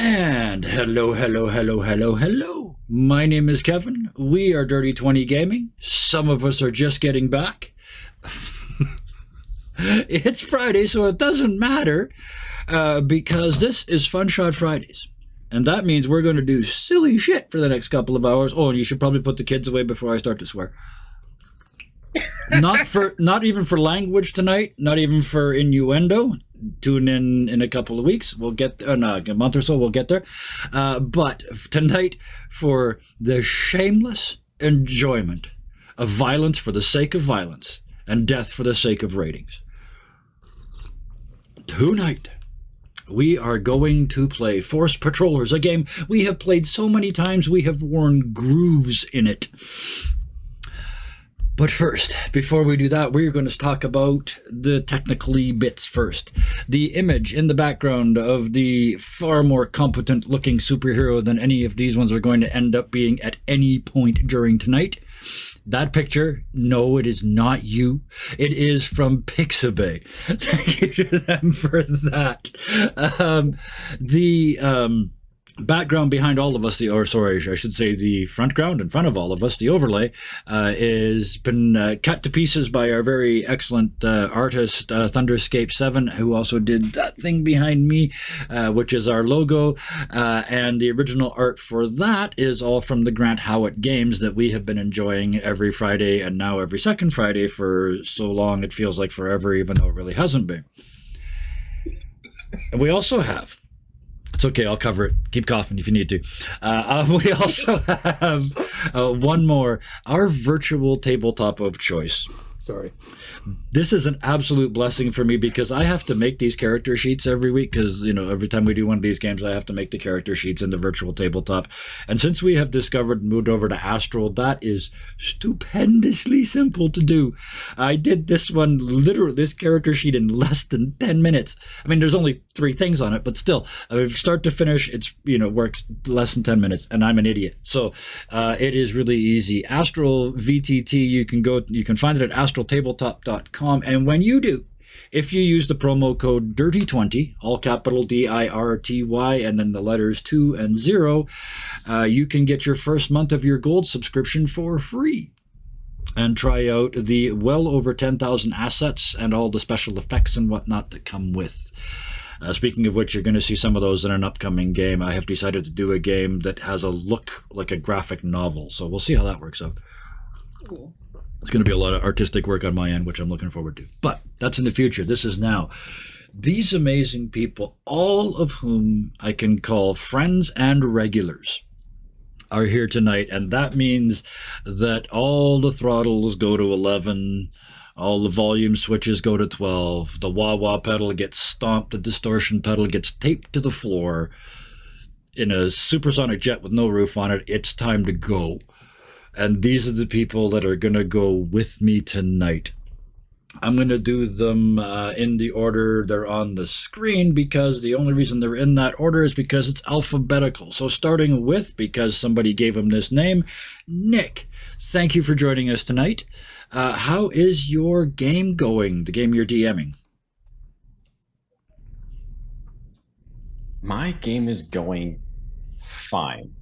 And hello, hello, hello, hello, hello. My name is Kevin. We are Dirty 20 Gaming. Some of us are just getting back. It's Friday, so it doesn't matter because this is FunShot Fridays. And that means we're going to do silly shit for the next couple of hours. Oh, and you should probably put the kids away before I start to swear. Not even for language tonight, not even for innuendo. Tune in a couple of weeks. We'll get a month or so. We'll get there. But tonight, for the shameless enjoyment of violence for the sake of violence and death for the sake of ratings. Tonight, we are going to play Force Patrollers, a game we have played so many times we have worn grooves in it. But first, before we do that, we're going to talk about the technically bits first. The image in the background of the far more competent looking superhero than any of these ones are going to end up being at any point during tonight. That picture, no, it is not you. It is from Pixabay. Thank you to them for that. The background behind all of us, I should say the front ground in front of all of us, the overlay, is been cut to pieces by our very excellent artist, Thunderscape7, who also did that thing behind me, which is our logo. And the original art for that is all from the Grant Howitt games that we have been enjoying every Friday and now every second Friday for so long it feels like forever, even though it really hasn't been. And we also have, it's okay, I'll cover it. Keep coughing if you need to. We also have one more, our virtual tabletop of choice. Sorry. This is an absolute blessing for me because I have to make these character sheets every week because, every time we do one of these games, I have to make the character sheets in the virtual tabletop. And since we have discovered and moved over to Astral, that is stupendously simple to do. I did this one, literally, this character sheet in less than 10 minutes. I mean, there's only 3 things on it, but still, start to finish, it's, works less than 10 minutes, and I'm an idiot. So it is really easy. Astral VTT, you can find it at astraltabletop.com. And when you do, if you use the promo code DIRTY20, all capital DIRTY, and then the letters 2 and 0, you can get your first month of your gold subscription for free and try out the well over 10,000 assets and all the special effects and whatnot that come with. Speaking of which, you're going to see some of those in an upcoming game. I have decided to do a game that has a look like a graphic novel, so we'll see how that works out. Cool. It's going to be a lot of artistic work on my end, which I'm looking forward to. But that's in the future. This is now. These amazing people, all of whom I can call friends and regulars, are here tonight. And that means that all the throttles go to 11, all the volume switches go to 12, the wah-wah pedal gets stomped, the distortion pedal gets taped to the floor. In a supersonic jet with no roof on it, it's time to go. And these are the people that are going to go with me tonight. I'm going to do them in the order they're on the screen because the only reason they're in that order is because it's alphabetical. So starting with, because somebody gave him this name, Nick, thank you for joining us tonight. How is your game going, the game you're DMing? My game is going fine.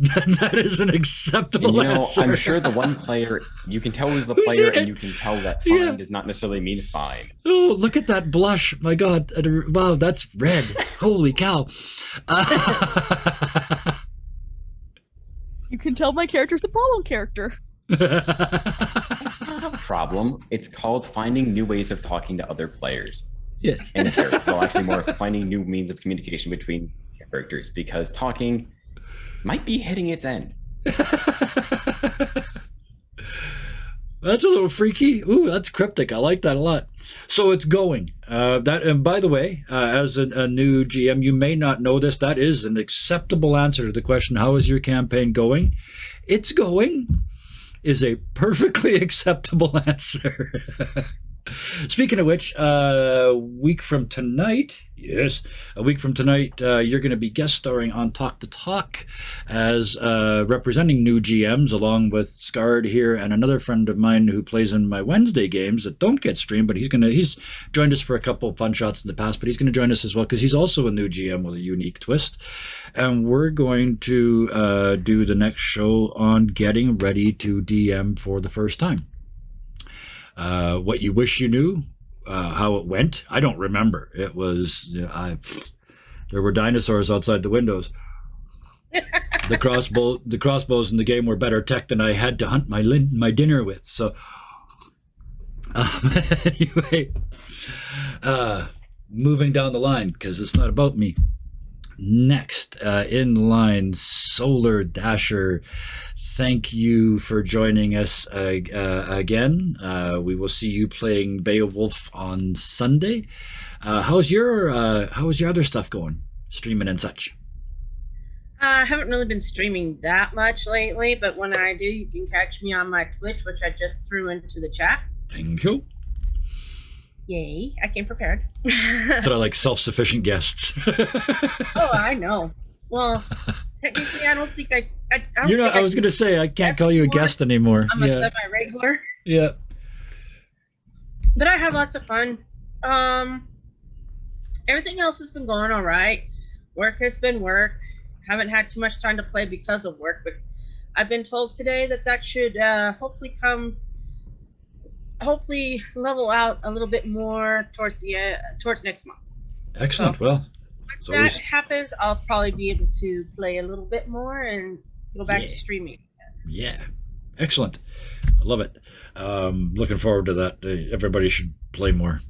That is an acceptable answer. I'm sure the one player, you can tell who's the player, and you can tell that fine does not necessarily mean fine. Oh, look at that blush. My God. Wow, that's red. Holy cow. You can tell my character's the problem character. It's not a problem. It's called finding new ways of talking to other players. Yeah. And characters. Well, actually more finding new means of communication between characters, because talking might be hitting its end. That's a little freaky. Ooh, that's cryptic. I like that a lot. So it's going. And by the way, as a new GM, you may not know this. That is an acceptable answer to the question, how is your campaign going? It's going is a perfectly acceptable answer. Speaking of which, a week from tonight, you're going to be guest starring on Talk to Talk as representing new GMs, along with Scarred here and another friend of mine who plays in my Wednesday games that don't get streamed, but he's joined us for a couple of fun shots in the past, but he's going to join us as well because he's also a new GM with a unique twist. And we're going to do the next show on getting ready to DM for the first time. What you wish you knew, how it went. I don't remember. It was, there were dinosaurs outside the windows. The crossbows in the game were better tech than I had to hunt my dinner with. So, anyway, moving down the line, because it's not about me. Next, in line, Solar Dasher. Thank you for joining us again. We will see you playing Beowulf on Sunday. How's your other stuff going? Streaming and such? I haven't really been streaming that much lately, but when I do, you can catch me on my Twitch, which I just threw into the chat. Thank you. Yay, I came prepared. That's what I like, self-sufficient guests. Oh, I know. Well, technically, I don't think I I was going to say, I can't call you a guest anymore. I'm a semi-regular. Yeah. But I have lots of fun. Everything else has been going all right. Work has been work. Haven't had too much time to play because of work, but I've been told today that should hopefully level out a little bit more towards next month. Excellent. So, well, once that happens, I'll probably be able to play a little bit more and go back to streaming. Yeah. Excellent. I love it. Looking forward to that. Everybody should play more.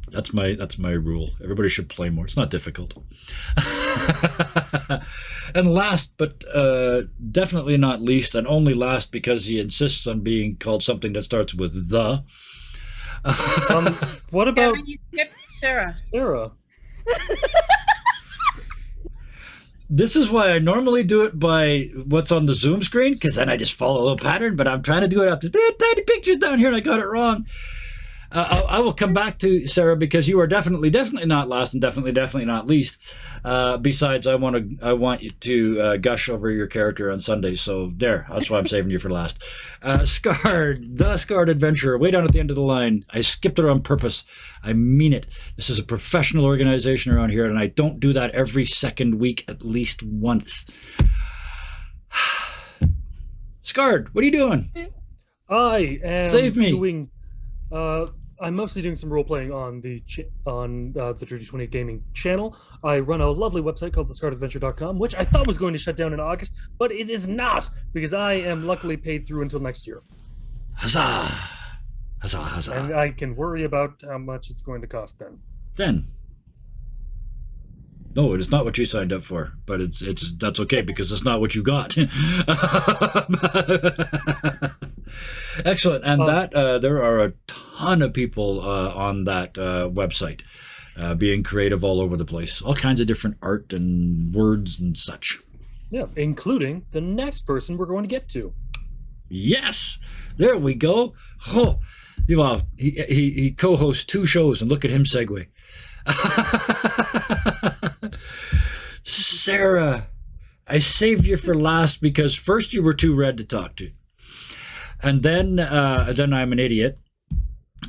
That's my rule. Everybody should play more. It's not difficult. And last, but definitely not least, and only last because he insists on being called something that starts with the. What about Kevin, you skipped Sarah? Sarah? This is why I normally do it by what's on the Zoom screen, because then I just follow a pattern, but I'm trying to do it after tiny pictures down here, and I got it wrong. I will come back to Sarah because you are definitely not last and definitely not least. Besides, I want you to gush over your character on Sunday. So that's why I'm saving you for last. Scarred, the Scarred Adventurer, way down at the end of the line. I skipped it on purpose. I mean it. This is a professional organization around here, and I don't do that every second week at least once. Scarred, what are you doing? I am Save me. doing. I'm mostly doing some role playing on the 3020 Gaming channel. I run a lovely website called thescarredadventure.com, which I thought was going to shut down in August, but it is not, because I am luckily paid through until next year. Huzzah! Huzzah! Huzzah! And I can worry about how much it's going to cost then. No, it is not what you signed up for, but that's okay because it's not what you got. Excellent, and there are a ton of people on that website being creative all over the place, all kinds of different art and words and such. Yeah, including the next person we're going to get to. Yes, there we go. Oh, well, he co-hosts 2 shows, and look at him segue. Sarah, I saved you for last because first you were too red to talk to, and then I'm an idiot,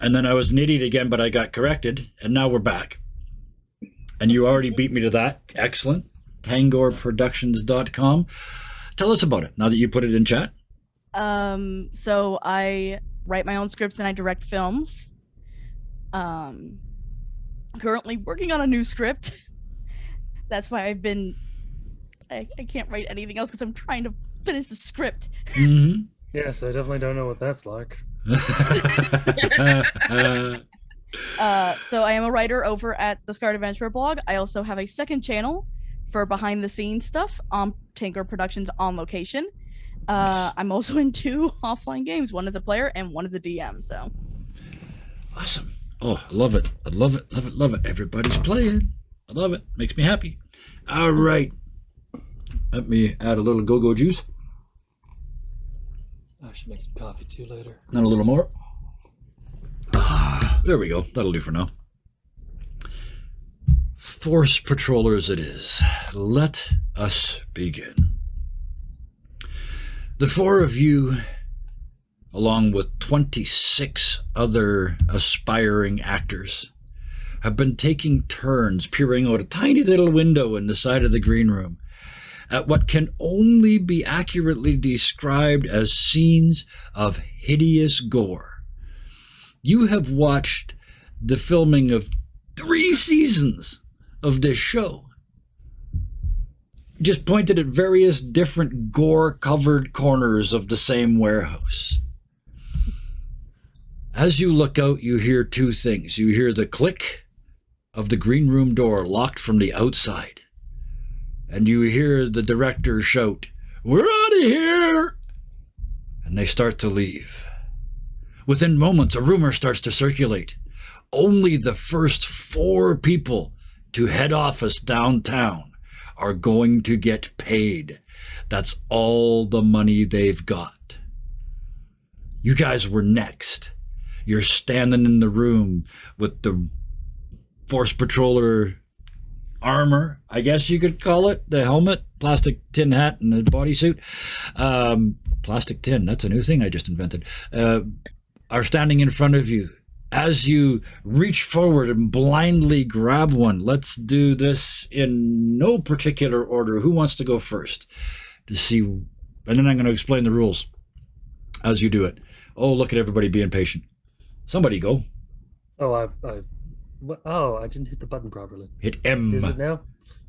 and then I was an idiot again, but I got corrected, and now we're back. And you already beat me to that. Excellent. TangorProductions.com. Tell us about it now that you put it in chat. So I write my own scripts and I direct films. Currently working on a new script. That's why I can't write anything else because I'm trying to finish the script. Mm-hmm. Yes, I definitely don't know what that's like. So I am a writer over at the Scarred Adventurer blog. I also have a second channel for behind the scenes stuff on Tanger Productions On Location. I'm also in 2 offline games, one as a player and one as a DM. So awesome. Oh, I love it. I love it, love it, love it. Everybody's playing. I love it. Makes me happy. All right. Let me add a little go-go juice. I should make some coffee too later. And a little more. There we go. That'll do for now. Force patrollers it is. Let us begin. The four of you, along with 26 other aspiring actors, have been taking turns peering out a tiny little window in the side of the green room at what can only be accurately described as scenes of hideous gore. You have watched the filming of 3 seasons of this show, just pointed at various different gore-covered corners of the same warehouse. As you look out, you hear 2 things. You hear the click of the green room door locked from the outside, and you hear the director shout, "We're out of here!" And they start to leave. Within moments, a rumor starts to circulate. Only the first 4 people to head office downtown are going to get paid. That's all the money they've got. You guys were next. You're standing in the room with the Force Patroller armor, I guess you could call it, the helmet, plastic tin hat, and the bodysuit. Plastic tin, that's a new thing I just invented. Are standing in front of you. As you reach forward and blindly grab one, let's do this in no particular order. Who wants to go first? To see, and then I'm going to explain the rules as you do it. Oh, look at everybody being patient. Somebody go. Oh, I didn't hit the button properly. Hit M. Is it now?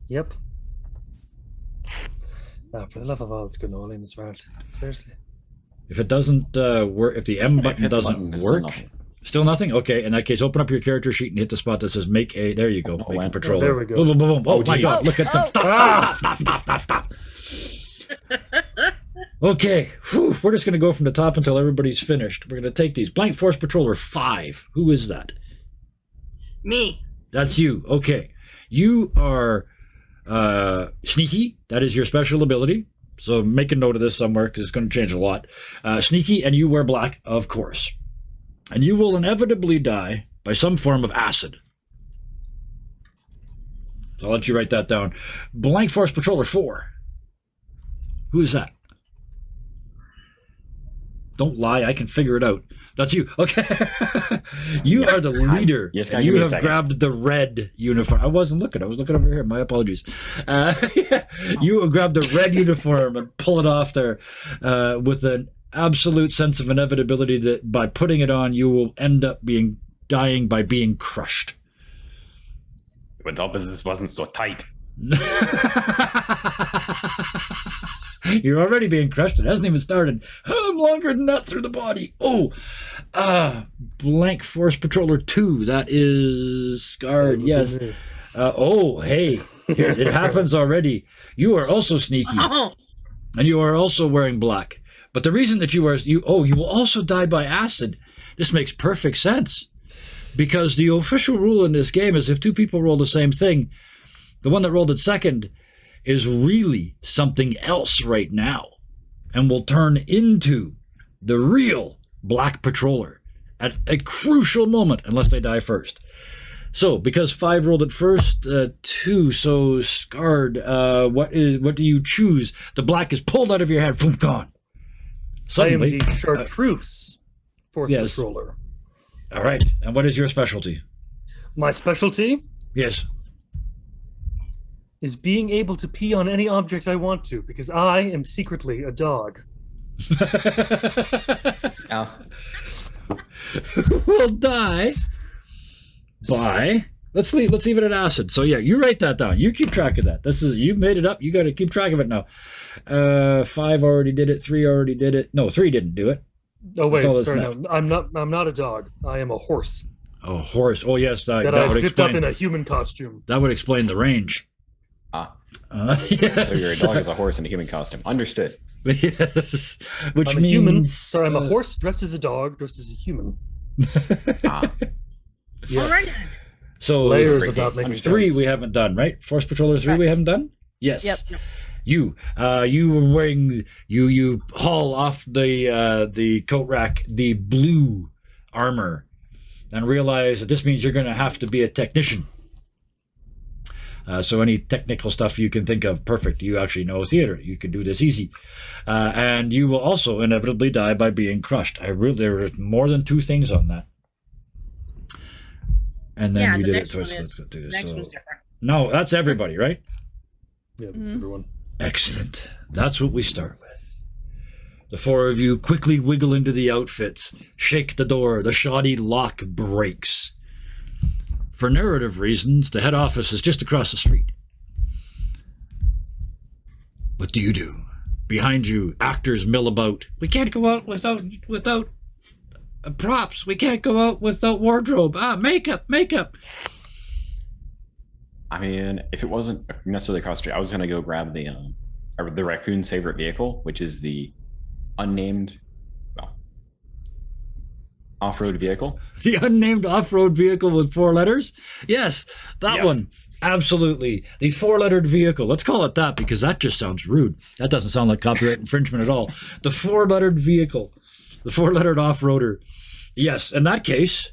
Yep. For the love of all that's good and all in this world. Seriously. If it doesn't work, if the M button doesn't work, still nothing? Okay, in that case, open up your character sheet and hit the spot that says make a, there you go, make a patroller. There we go. Boom, boom, boom, boom. Oh my geez. God, look at them. Stop. Okay, whew, we're just going to go from the top until everybody's finished. We're going to take these. Blank Force Patroller 5. Who is that? Me. That's you. Okay. You are sneaky. That is your special ability. So make a note of this somewhere because it's going to change a lot. Sneaky, and you wear black, of course. And you will inevitably die by some form of acid. So I'll let you write that down. Blank Force Patroller 4. Who is that? Don't lie, I can figure it out. That's you. Okay. You are the leader. Just And give you me a have second. grabbed the red uniform. I wasn't looking. I was looking over here. My apologies. You have grabbed the red uniform and pull it off there with an absolute sense of inevitability that by putting it on, you will end up dying by being crushed. It would help if this wasn't so tight. You're already being crushed. It hasn't even started. I'm longer than that through the body. Oh, Blank Force Patroller 2. That is scarred. Yes. Hey, here it happens already. You are also sneaky, Oh, and you are also wearing black. But the reason that you will also die by acid. This makes perfect sense, because the official rule in this game is if 2 people roll the same thing, the one that rolled it second is really something else right now and will turn into the real Black Patroller at a crucial moment unless they die first. So, because 5 rolled it first, 2, so scarred, what do you choose? The black is pulled out of your head, boom, gone. Suddenly, I am the chartreuse Force yes. Patroller. All right, and what is your specialty? My specialty Yes. is being able to pee on any object I want to, because I am secretly a dog. Oh, Will die by let's leave it at acid. So yeah, you write that down. You keep track of that. You made it up. You got to keep track of it now. 5 already did it. 3 already did it. No, 3 didn't do it. Oh wait, all that's sorry, left. no, I'm not a dog. I am a horse Oh, horse. Oh yes, that that I would zipped up explain. in a human costume. That would explain the range. Yes. so you're a dog as a horse in a human costume. Understood. Yes. Which I'm a means human. Sorry, I'm a horse dressed as a dog, dressed as a human. Ah, Yes. all right. So Layers Great of that game. making Understood. 3 sense. we haven't done, right? Force Patroller 3 we Correct. haven't done. Yes. Yep. You were wearing you haul off the coat rack the blue armor and realize that this means you're going to have to be a technician. So any technical stuff you can think of, perfect. You actually know theater. You can do this easy. And you will also inevitably die by being crushed. There are more than 2 things on that. And then you did it twice. Let's go do this. Next one's different. No, that's everybody, right? Yeah, that's everyone. Excellent. That's what we start with. The 4 of you quickly wiggle into the outfits, shake the door, the shoddy lock breaks. For narrative reasons, the head office is just across the street. What do you do? Behind you, actors mill about. We can't go out without props. We can't go out without wardrobe. Makeup. I mean, if it wasn't necessarily across the street, I was going to go grab the raccoon's favorite vehicle, which is the unnamed, off-road vehicle. The unnamed off-road vehicle with 4 letters? Yes, that one. Absolutely. The 4-lettered vehicle. Let's call it that because that just sounds rude. That doesn't sound like copyright infringement at all. The 4-lettered vehicle. The 4-lettered off-roader. Yes, in that case,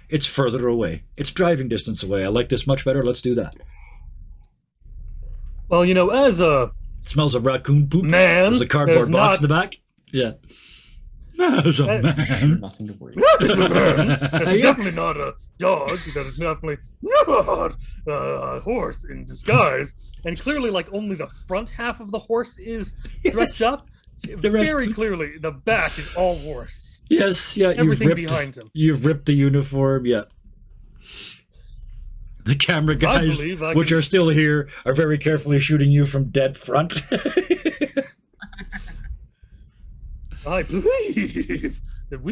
it's further away. It's driving distance away. I like this much better. Let's do that. Well, as a... It smells of raccoon poop. Man, there's a cardboard box in the back. Yeah. As a man. Nothing to worry As a man. That's definitely not a dog. That is definitely not a horse in disguise. And clearly, only the front half of the horse is dressed up. Very clearly, the back is all horse. Yes, yeah. Everything behind him. You've ripped the uniform, yeah. The camera guys, which are still here, are very carefully shooting you from dead front. I believe that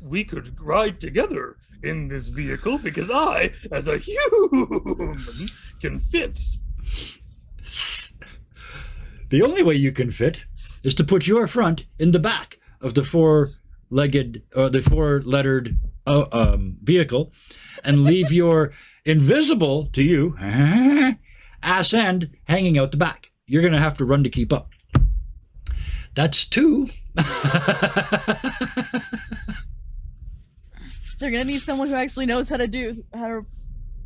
we could ride together in this vehicle because I, as a human, can fit. The only way you can fit is to put your front in the back of the 4-lettered vehicle and leave your invisible to you ass end hanging out the back. You're going to have to run to keep up. That's 2. They're gonna need someone who actually knows how to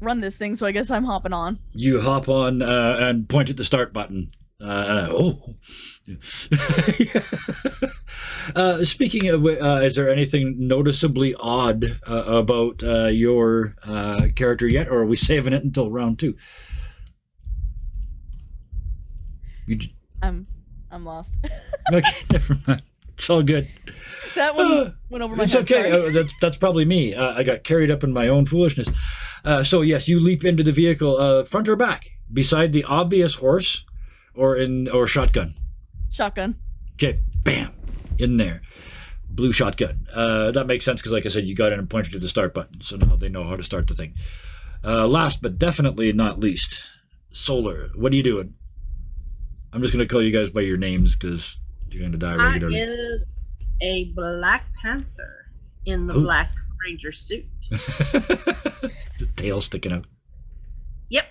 run this thing. So I guess I'm hopping on. You hop on and point at the start button. Speaking of, is there anything noticeably odd about your character yet, or are we saving it until round 2? I'm lost. Okay, never mind. It's all good. That one went over my head. It's okay. That's probably me. I got carried up in my own foolishness. So yes, you leap into the vehicle, front or back, beside the obvious horse, or shotgun. Shotgun. Okay, bam, in there, blue shotgun. That makes sense because, like I said, you got in and pointed to the start button, so now they know how to start the thing. Last but definitely not least, Solar. What are you doing? I'm just going to call you guys by your names because you're going to die regularly. Is a Black Panther in the Black Ranger suit. The tail sticking out. Yep.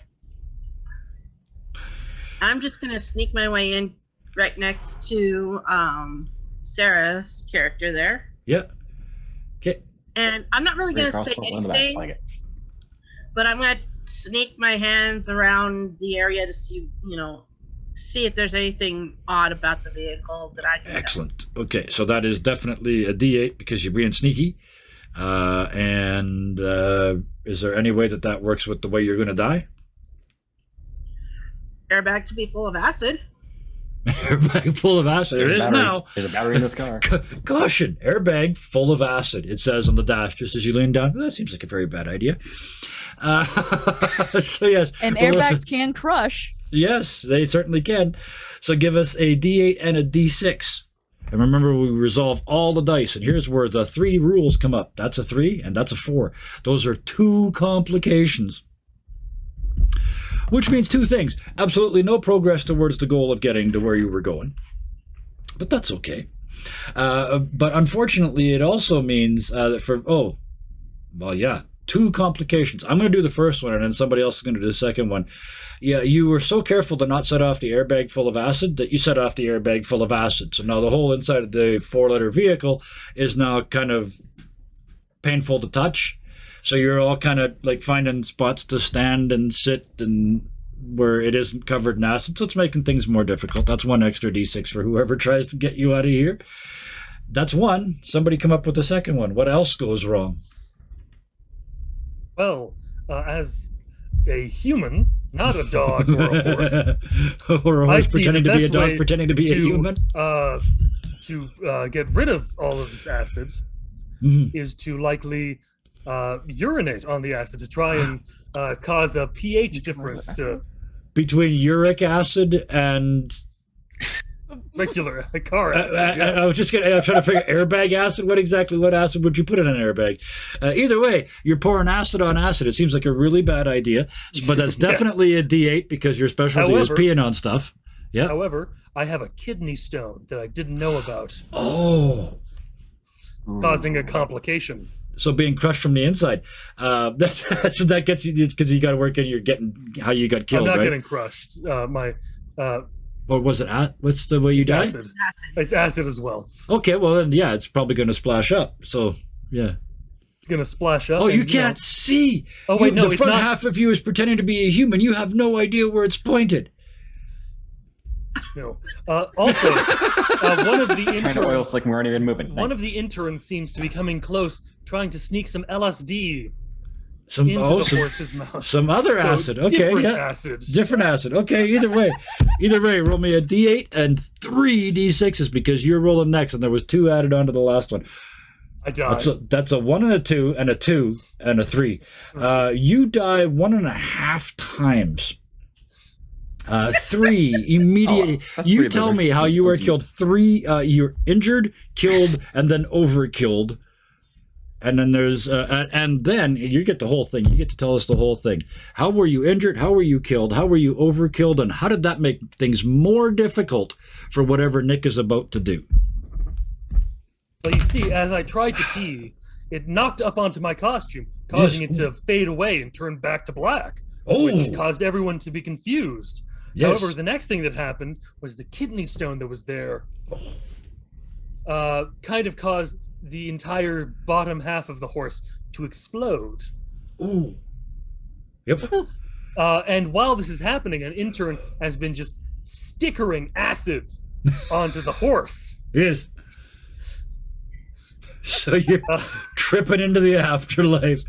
I'm just going to sneak my way in right next to Sarah's character there. Yeah. Okay. And I'm not really going to say anything, but I'm going to sneak my hands around the area to see, see if there's anything odd about the vehicle that I can Excellent. Know. Okay, so that is definitely a D8 because you're being sneaky. And is there any way that works with the way you're going to die? Airbag to be full of acid. Airbag full of acid. There is now. There's a battery in this car. Caution, airbag full of acid. It says on the dash just as you lean down. Well, that seems like a very bad idea. So yes. And airbags can crush. Yes, they certainly can. So give us a D8 and a D6. And remember, we resolve all the dice. And here's where the 3 rules come up. That's a 3 and that's a 4. Those are 2 complications. Which means 2 things. Absolutely no progress towards the goal of getting to where you were going. But that's okay. But unfortunately, it also means that 2 complications. I'm going to do the first one, and then somebody else is going to do the second one. Yeah, you were so careful to not set off the airbag full of acid that you set off the airbag full of acid. So now the whole inside of the 4-letter vehicle is now kind of painful to touch. So you're all kind of like finding spots to stand and sit and where it isn't covered in acid. So it's making things more difficult. That's one extra D6 for whoever tries to get you out of here. That's one. Somebody come up with the second one. What else goes wrong? Well, as a human, not a dog or a horse. Or a horse pretending to be a dog, pretending to be a human. To get rid of all of this acid is to likely urinate on the acid to try and cause a pH difference between uric acid and regular car acid. I was just trying to figure airbag acid. What acid would you put in an airbag? Either way, you're pouring acid on acid. It seems like a really bad idea, but that's definitely a D8 because your specialty is peeing on stuff. Yeah. However, I have a kidney stone that I didn't know about. Oh. Causing a complication. So being crushed from the inside, that gets you because you got to work in. You're getting how you got killed. I'm not right? getting crushed. Or was it? What's the way you died? Acid. It's acid as well. Okay, well then, yeah, it's probably going to splash up. So, yeah, it's going to splash up. Oh, you can't see. Oh wait, no, the front half of you is pretending to be a human. You have no idea where it's pointed. No. Also, one of the trying to oil slick, we aren't even moving. One of the interns seems to be coming close, trying to sneak some LSD into the horse's mouth. Some other acid. Okay, different acid. Okay, either way, roll me a D8 and 3 D6s because you're rolling next, and there was 2 added onto the last one. I died. That's a 1 and a 2 and a 2 and a 3. You die 1.5 times. 3 immediately. You tell me how you were killed. 3. You're injured, killed, and then overkilled. And then there's and then you get the whole thing. You get to tell us the whole thing. How were you injured? How were you killed? How were you overkilled? And how did that make things more difficult for whatever Nick is about to do? Well, you see, as I tried to pee, it knocked up onto my costume, causing it to fade away and turn back to black, which caused everyone to be confused. Yes. However, the next thing that happened was the kidney stone that was there kind of caused the entire bottom half of the horse to explode. Ooh. Yep. And while this is happening, an intern has been just stickering acid onto the horse. Yes. So you're tripping into the afterlife.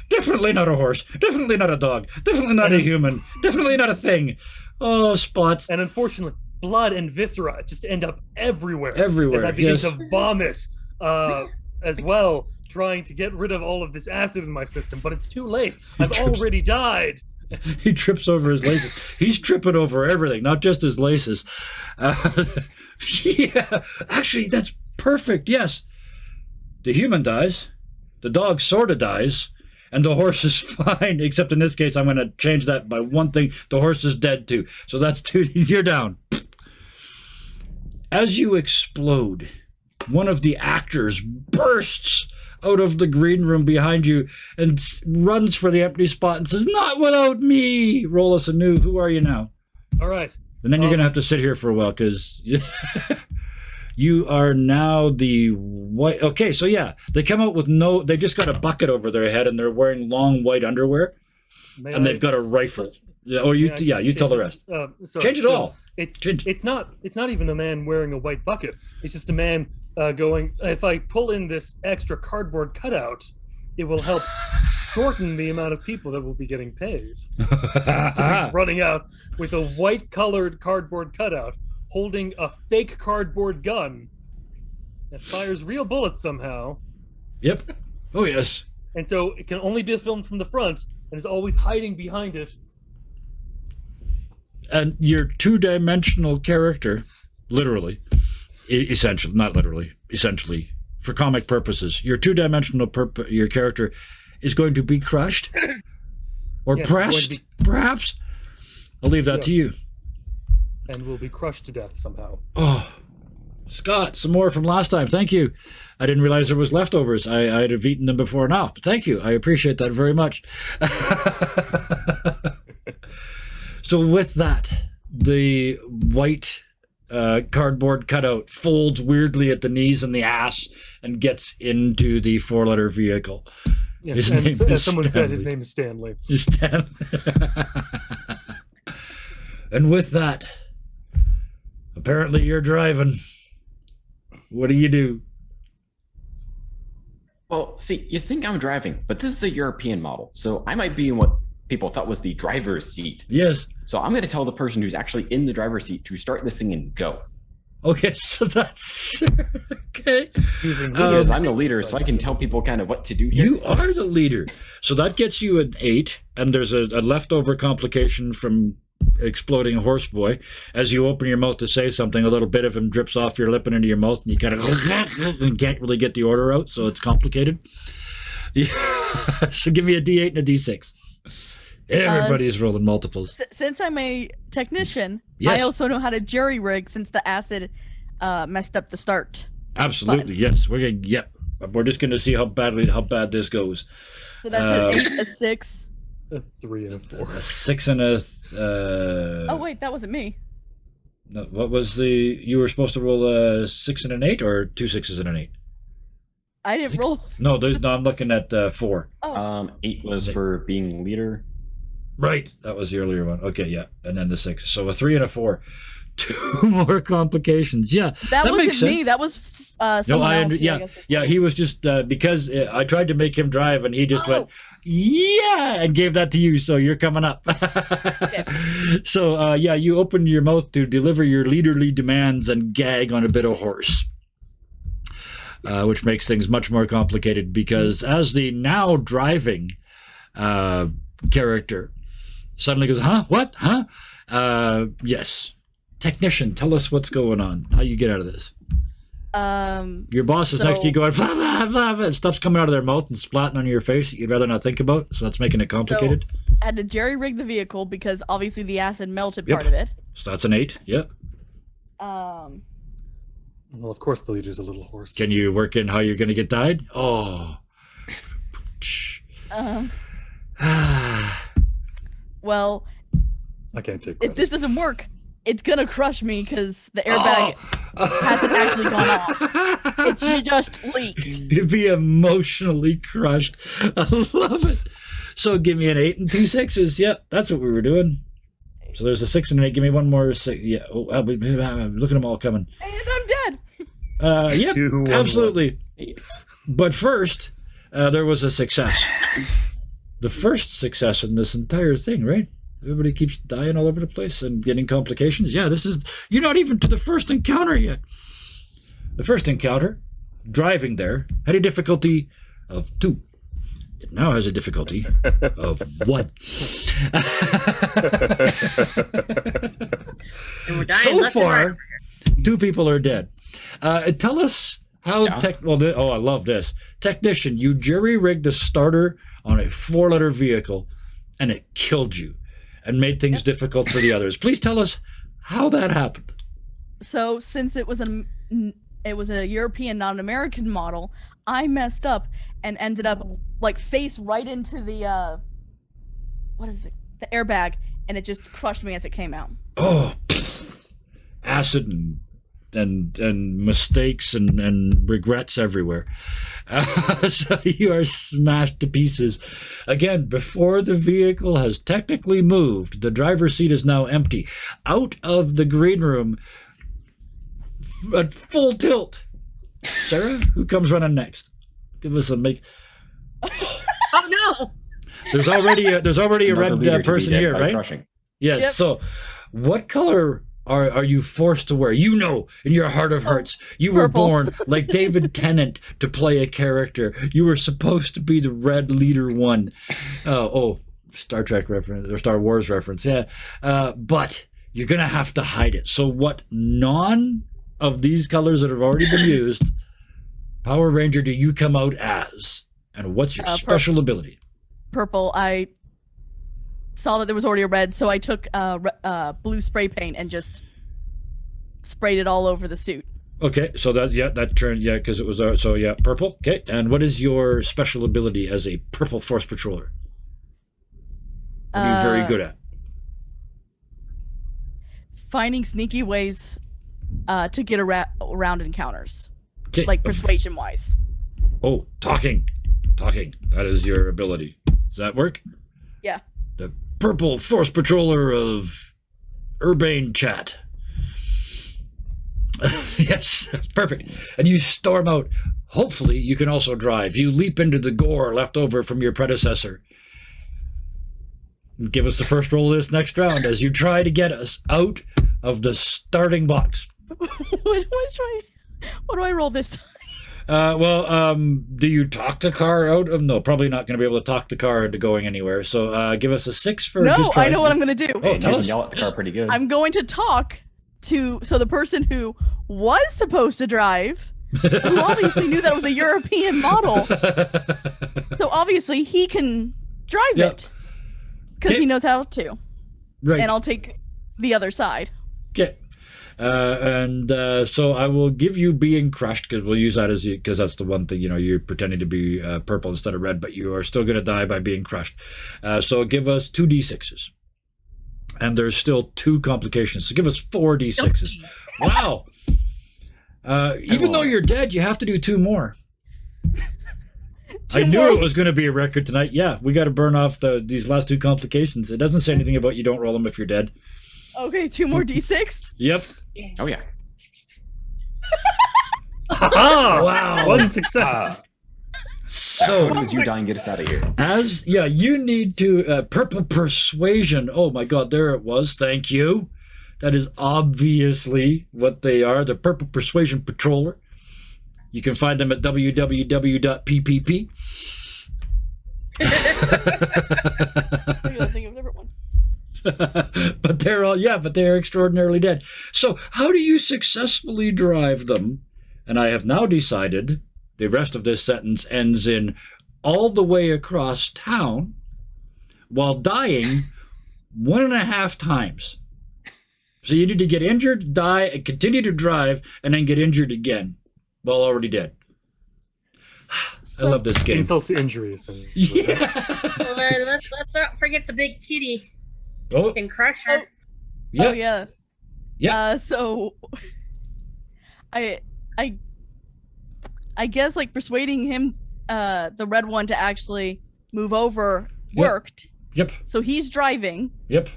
Definitely not a horse. Definitely not a dog. Definitely not a human. Definitely not a thing. Oh, spots. And unfortunately, blood and viscera just end up everywhere. Everywhere, as I begin to vomit as well, trying to get rid of all of this acid in my system. But it's too late. I've already died. He trips over his laces. He's tripping over everything, not just his laces. Yeah, actually, that's perfect. Yes. The human dies. The dog sort of dies. And the horse is fine, except in this case, I'm going to change that by one thing. The horse is dead too. So that's 2. You're down. As you explode, one of the actors bursts out of the green room behind you and runs for the empty spot and says, "Not without me." Roll us anew. Who are you now? All right. And then you're going to have to sit here for a while because you are now the white. Okay, so yeah, they come out with they just got a bucket over their head and they're wearing long white underwear and they've got a rifle. Or you tell the rest. Change it all. It's not even a man wearing a white bucket. It's just a man going, if I pull in this extra cardboard cutout, it will help shorten the amount of people that will be getting paid. So he's running out with a white colored cardboard cutout, holding a fake cardboard gun that fires real bullets somehow. Yep. Oh, yes. And so it can only be filmed from the front and is always hiding behind it. And your 2-dimensional character, literally, essentially, not literally, essentially, for comic purposes, your 2-dimensional your character is going to be crushed or pressed, perhaps. I'll leave that to you. And will be crushed to death somehow. Oh, Scott, some more from last time. Thank you. I didn't realize there was leftovers. I'd have eaten them before now. But thank you. I appreciate that very much. So with that, the white cardboard cutout, folds weirdly at the knees and the ass, and gets into the 4-letter vehicle. Yeah, His and name is someone said his Stanley. name is Stanley. Stanley. And with that, apparently you're driving. What do you do? Well, see, you think I'm driving, but this is a European model, so I might be in what people thought was the driver's seat. Yes. So I'm going to tell the person who's actually in the driver's seat to start this thing and go. Okay, so that's okay. Because I'm the leader, so I can tell people kind of what to do here. You are the leader. So that gets you an 8, and there's a leftover complication from exploding horseboy. As you open your mouth to say something, a little bit of him drips off your lip and into your mouth, and you kind of and can't really get the order out, so it's complicated. Yeah. So give me a D8 and a D6. Everybody's rolling multiples. Since I'm a technician, Yes. I also know how to jerry rig since the acid messed up the start. Absolutely, yes. We're just going to see how bad this goes. So that's an 8, a 6. A 3 and a 4. A 6 and a. Oh wait, that wasn't me. No, what was the? You were supposed to roll a 6 and an 8, or 2 6s and an 8? I didn't roll. No, I'm looking at 4. Oh, 8 was for being leader. Right, that was the earlier one. Okay, yeah, and then the 6. So a 3 and a 4. 2 more complications. Yeah, that wasn't makes sense. me. That was someone else. Yeah. He was just because I tried to make him drive, and he just went, yeah, and gave that to you. So you're coming up. Okay. So you opened your mouth to deliver your leaderly demands and gag on a bit of horse. Which makes things much more complicated because as the now driving character suddenly goes, huh? What? Huh? Yes. Technician, tell us what's going on. How you get out of this? Your boss is next to you going, blah, blah, blah, blah, and stuff's coming out of their mouth and splatting on your face that you'd rather not think about, so that's making it complicated. So, I had to jerry rig the vehicle because obviously the acid melted part of it. So that's an 8, yep. Well, of course the leader's a little horse. Can you work in how you're going to get died? Oh. Well, I can't take if credit. this doesn't work, it's gonna crush me because the airbag hasn't actually gone off. It just leaked. You'd be emotionally crushed. I love it. So give me an 8 and 2 6s. Yeah, that's what we were doing. So there's a 6 and an 8. Give me one more 6. Yeah. Oh, look at them all coming. And I'm dead. Yep, absolutely. But first, there was a success. The first success in this entire thing, right? Everybody keeps dying all over the place and getting complications. Yeah, you're not even to the first encounter yet. The first encounter, driving there, had a difficulty of 2. It now has a difficulty of 1. So far, 2 people are dead. Tell us how I love this. Technician, you jury-rigged the starter on a 4-letter vehicle, and it killed you and made things difficult for the others. Please tell us how that happened. So since it was a European, not an American model, I messed up and ended up like face right into the the airbag, and it just crushed me as it came out. Oh, acid and mistakes and regrets everywhere. So you are smashed to pieces. Again, before the vehicle has technically moved, the driver's seat is now empty. Out of the green room, at full tilt. Sarah, who comes running next? Give us a make. Oh no! There's already a red person here, right? Crushing. Yes. Yep. So, what color are you forced to wear? You know, in your heart of hearts, you were Purple. born like David Tennant to play a character. You were supposed to be the red leader one. Star Trek reference or Star Wars reference, yeah. But you're gonna have to hide it. So, what none of these colors that have already been used, Power Ranger, do you come out as? And what's your special ability? Purple. I saw that there was already a red, so I took blue spray paint and just sprayed it all over the suit. Okay, so that turned, because it was purple. Okay, and what is your special ability as a purple force patroller? What are you very good at? Finding sneaky ways to get around encounters, Okay. like persuasion-wise. Oh, talking. That is your ability. Does that work? Yeah. The purple force patroller of urbane chat. Yes, perfect. And you storm out. Hopefully, you can also drive. You leap into the gore left over from your predecessor. Give us the first roll of this next round as you try to get us out of the starting box. What do I roll this time? Do you talk the car out of? No, probably not going to be able to talk the car into going anywhere. So give us a 6 for No, just trying. I know what I'm going to do. Oh, You tell can us. yell at the car pretty good. I'm going to talk to the person who was supposed to drive, who obviously knew that it was a European model. So obviously he can drive it because he knows how to. Right. And I'll take the other side. Okay. So I will give you being crushed because we'll use that because that's the one thing, you're pretending to be purple instead of red, but you are still going to die by being crushed. So give us 2d6s. And there's still 2 complications. So give us 4d6s. Wow. Even though you're dead, you have to do 2 more. I knew it was going to be a record tonight. Yeah, we got to burn off these last 2 complications. It doesn't say anything about you don't roll them if you're dead. Okay, 2 more d6. Yep. Oh yeah. Wow! One success. So how does you die and get us out of here? You need to purple persuasion. Oh my God, there it was. Thank you. That is obviously what they are. The Purple Persuasion Patroller. You can find them at www.ppp. I gotta think of a different one. But they're extraordinarily dead. So how do you successfully drive them? And I have now decided the rest of this sentence ends in all the way across town while dying 1.5 times. So you need to get injured, die, and continue to drive, and then get injured again while already dead. I love this game. Insult to injury, essentially. Yeah. Well, let's not forget the big kitty. Oh, Can crush her. yeah. Oh yeah. Yeah. So I guess like persuading him, the red one, to actually move over worked. Yep. So he's driving. Yep.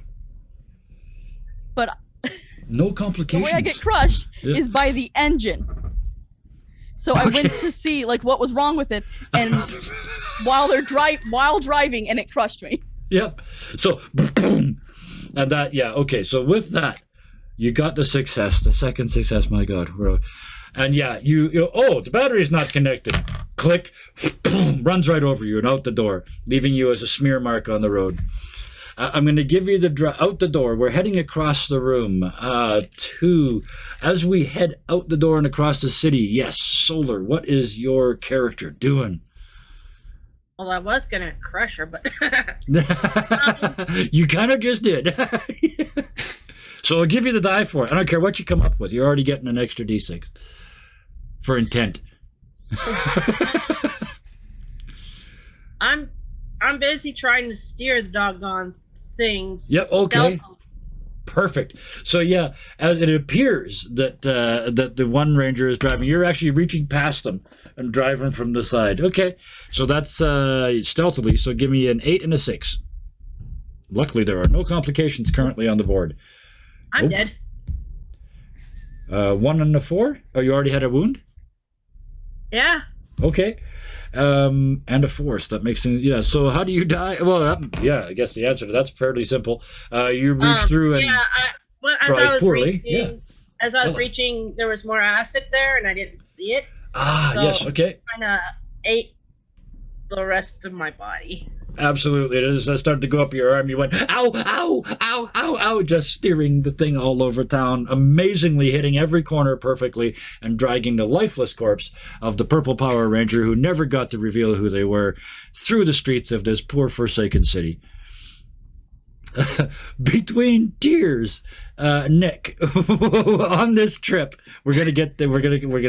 But No the complications. way I get crushed Yeah. is by the engine. So I went to see like what was wrong with it, and while driving, and it crushed me. Yep. So, and that, okay. So with that, you got the success, the second success. My God, and the battery's not connected. Click, runs right over you and out the door, leaving you as a smear mark on the road. I'm going to give you out the door. We're heading across the room. As we head out the door and across the city. Yes, Solar. What is your character doing? Well, I was gonna crush her, but You kind of just did. So I'll give you the die for it. I don't care what you come up with. You're already getting an extra d6 for intent. I'm busy trying to steer the doggone things. Yep. Okay. Perfect. So as it appears that the one ranger is driving, you're actually reaching past them and driving from the side. Okay. So that's stealthily. So give me an 8 and a 6. Luckily, there are no complications currently on the board. I'm dead. 1 and a 4. Oh, you already had a wound? Yeah. Okay. And a force. That makes things. Yeah. So how do you die? Well, I guess the answer to that's fairly simple. You reach through and as I was reaching, there was more acid there, and I didn't see it. So yes. Okay. Kind of ate the rest of my body. Absolutely. As I started to go up your arm, you went, ow, ow, ow, ow, ow, just steering the thing all over town, amazingly hitting every corner perfectly and dragging the lifeless corpse of the Purple Power Ranger who never got to reveal who they were through the streets of this poor forsaken city. Between tears, Nick, on this trip, we're gonna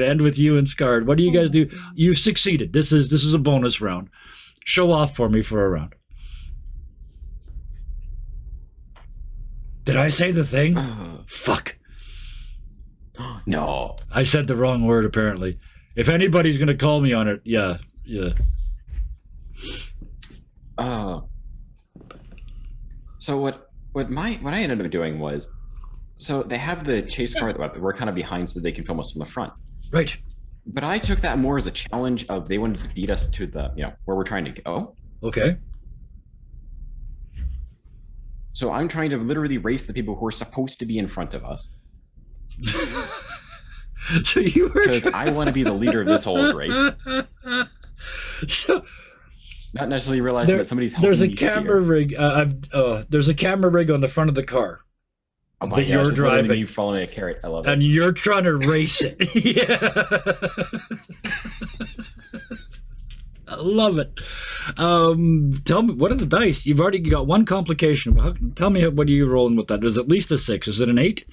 end with you and Scarred. What do you guys do? You've succeeded. This is a bonus round. Show off for me for a round. Did I say the thing? Fuck. No. I said the wrong word, apparently. If anybody's going to call me on it, yeah. So what I ended up doing was, so they have the chase car that we're kind of behind so they can film us from the front. Right. But I took that more as a challenge of they wanted to beat us to the, where we're trying to go. Okay. So I'm trying to literally race the people who are supposed to be in front of us. So you were because I want to be the leader of this whole race. So not necessarily realizing that somebody's helping there's a me camera rig. There's a camera rig on the front of the car that you're driving. You following a carrot. I love it. And you're trying to race it. Yeah. I love it. Tell me, what are the dice? You've already got one complication. Tell me, what are you rolling with that? There's at least a 6. Is it an 8?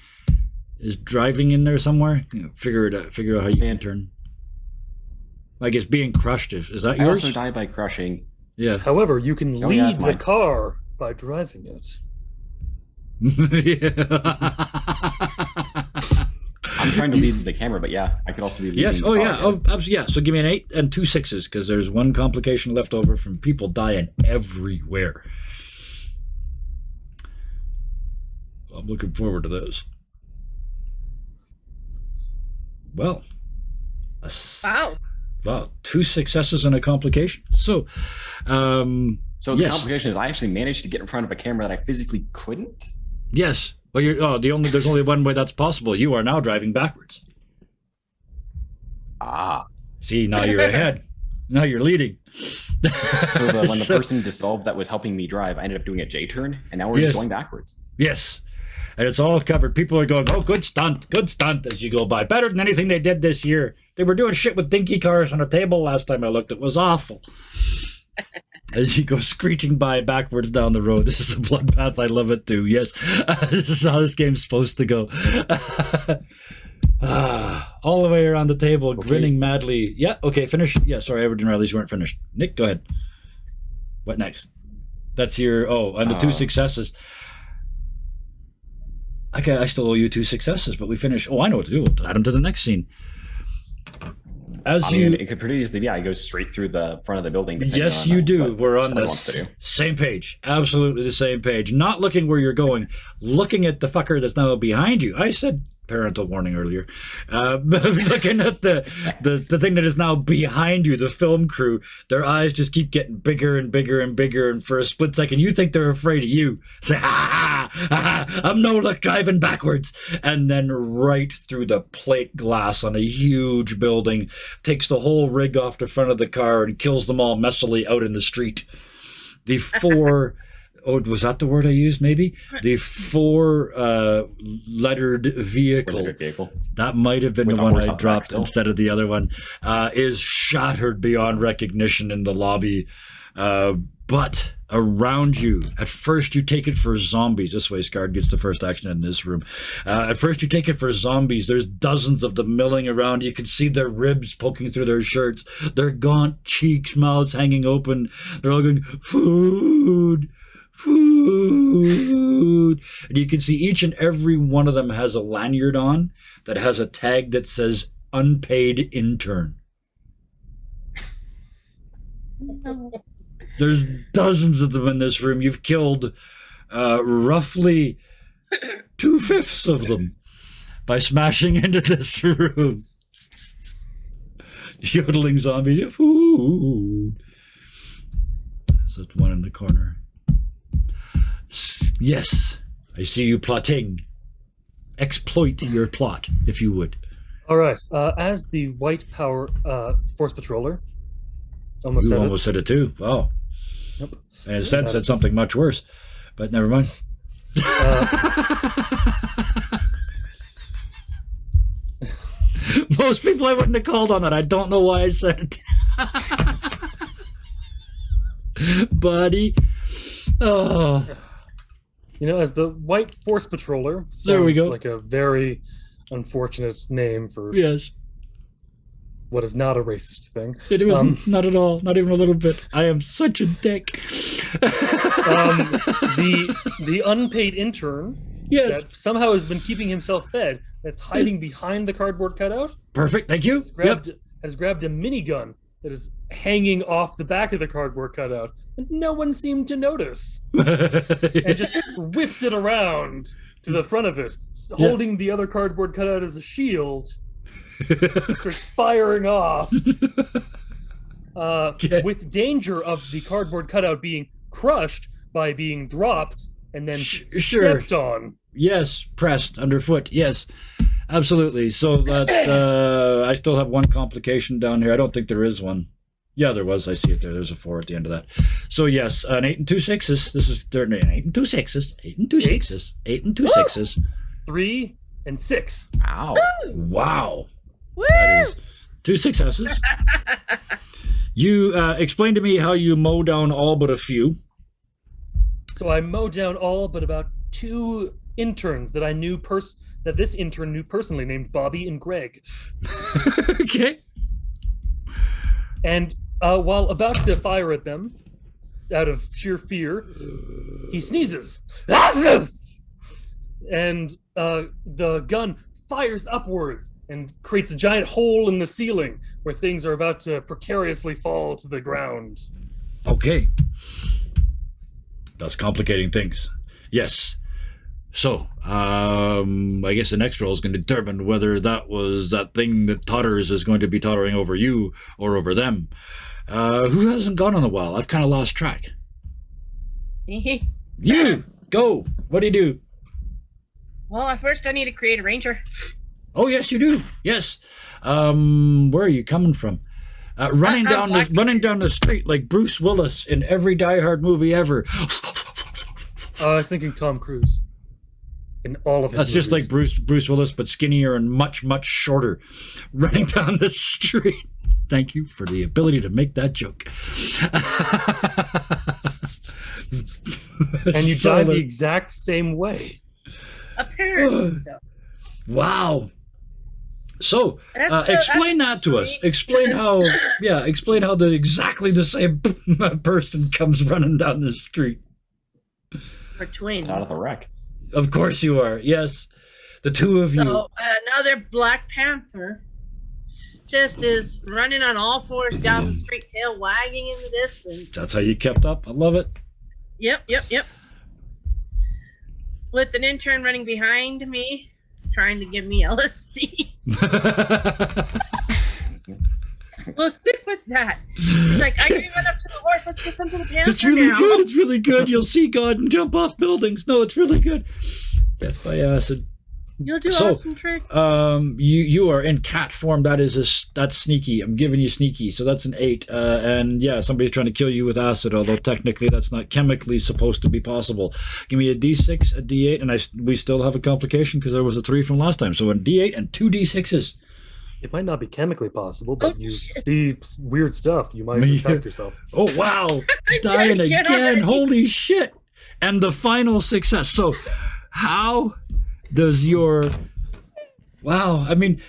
Is driving in there somewhere? Figure it out. Figure out how you can turn. I guess being crushed is that yours? I also die by crushing. Yeah. However, you can lead the car by driving it. I'm trying to lead the camera, but yeah, I could also be leading. Yes. The Oh car, yeah. Oh, absolutely. Yeah. So give me an 8 and 2 6s because there's one complication left over from people dying everywhere. I'm looking forward to those. Well. Wow. 2 successes and a complication. So, the complication is I actually managed to get in front of a camera that I physically couldn't. Yes. Well, there's only one way that's possible. You are now driving backwards. See, now you're ahead. Now you're leading. So when the person dissolved that was helping me drive, I ended up doing a J turn, and now we're just going backwards. Yes. And it's all covered. People are going, oh, good stunt as you go by. Better than anything they did this year. They were doing shit with dinky cars on a table last time I looked. It was awful. As you go screeching by backwards down the road. This is a bloodbath. I love it too. Yes. This is how this game's supposed to go. All the way around the table, grinning madly. Yeah, okay, finish. Yeah, sorry, I didn't realize you weren't finished. Nick, go ahead. What next? That's your, and the 2 successes. Okay, I still owe you 2 successes, but we finished. Oh, I know what to do. We'll add them to the next scene. It could pretty easily, it goes straight through the front of the building. Yes, you do. We're on the same page. Absolutely the same page. Not looking where you're going, looking at the fucker that's now behind you. I said parental warning earlier. Looking at the thing that is now behind you, the film crew, their eyes just keep getting bigger and bigger and bigger, and for a split second you think they're afraid of you. Say, I'm no look driving backwards, and then right through the plate glass on a huge building, takes the whole rig off the front of the car and kills them all messily out in the street. The 4 was that the word I used? Maybe the 4-lettered vehicle. That might have been the one I dropped instead of the other one. Is shattered beyond recognition in the lobby. But around you, at first you take it for zombies. This way, Scarred gets the first action in this room. At first you take it for zombies. There's dozens of them milling around. You can see their ribs poking through their shirts. Their gaunt cheeks, mouths hanging open. They're all going, food. And you can see each and every one of them has a lanyard on that has a tag that says unpaid intern. No. There's dozens of them in this room. You've killed roughly 2/5 of them by smashing into this room. Yodeling zombies. Food. There's that one in the corner. Yes, I see you plotting. Exploit your plot, if you would. All right. As the white power force patroller, almost said it too. Wow. Yep. And instead said something much worse, but never mind. Most people I wouldn't have called on that. I don't know why I said it. Buddy. Oh. As the white force patroller sounds there we go. Like a very unfortunate name for what is not a racist thing. It isn't, not at all, not even a little bit. I am such a dick. The unpaid intern Yes. that somehow has been keeping himself fed, that's hiding behind the cardboard cutout. Perfect. Thank you. Has grabbed a minigun that is hanging off the back of the cardboard cutout, and no one seemed to notice. And just whips it around to the front of it, holding the other cardboard cutout as a shield. Starts firing off. With danger of the cardboard cutout being crushed by being dropped and then stepped on. Yes, pressed underfoot. Yes, absolutely. So that's I still have one complication down here. I don't think there is one. Yeah, there was. I see it there. There's a 4 at the end of that. So yes, an 8 and 2 6s. This is 8 and 2 6s. 8 and 2 6s. 8 and 2 6s. 3 and 6. Wow. Wow. Woo! That is 2 successes. You explain to me how you mow down all but a few. So I mowed down all but about 2 interns that I knew that this intern knew personally, named Bobby and Greg. Okay. And while about to fire at them, out of sheer fear, he sneezes. And the gun fires upwards and creates a giant hole in the ceiling where things are about to precariously fall to the ground. Okay. That's complicating things. Yes. So, I guess the next roll is going to determine whether that thing that totters is going to be tottering over you or over them. Who hasn't gone in a while? I've kind of lost track. You! Go! What do you do? Well, first I need to create a ranger. Oh, yes, you do. Yes. Where are you coming from? Running down the street like Bruce Willis in every Die Hard movie ever. I was thinking Tom Cruise. In all of his movies. Just like Bruce Willis, but skinnier and much, much shorter. Running down the street. Thank you for the ability to make that joke. And you died the exact same way. Apparently so. Wow. So, explain that to us. Explain how exactly the same person comes running down the street. We're twins. Out of the wreck. Of course you are. Yes. The two of you. So, another Black Panther just is running on all 4s down the street, tail wagging in the distance. That's how you kept up. I love it. Yep. With an intern running behind me, trying to give me LSD. We'll stick with that. He's like, I can run up to the horse. Let's get some to the panther. It's really good. It's really good. You'll see God and jump off buildings. No, it's really good. Death by acid. You'll do awesome tricks. You are in cat form. That's sneaky. I'm giving you sneaky. So that's an 8. And yeah, somebody's trying to kill you with acid, although technically that's not chemically supposed to be possible. Give me a D6, a D8, and we still have a complication because there was a 3 from last time. So a D8 and 2 D6s. It might not be chemically possible, but you see weird stuff. You might protect yourself. Oh, wow. Dying again. Holy shit. And the final success. So how does your... Wow. I mean,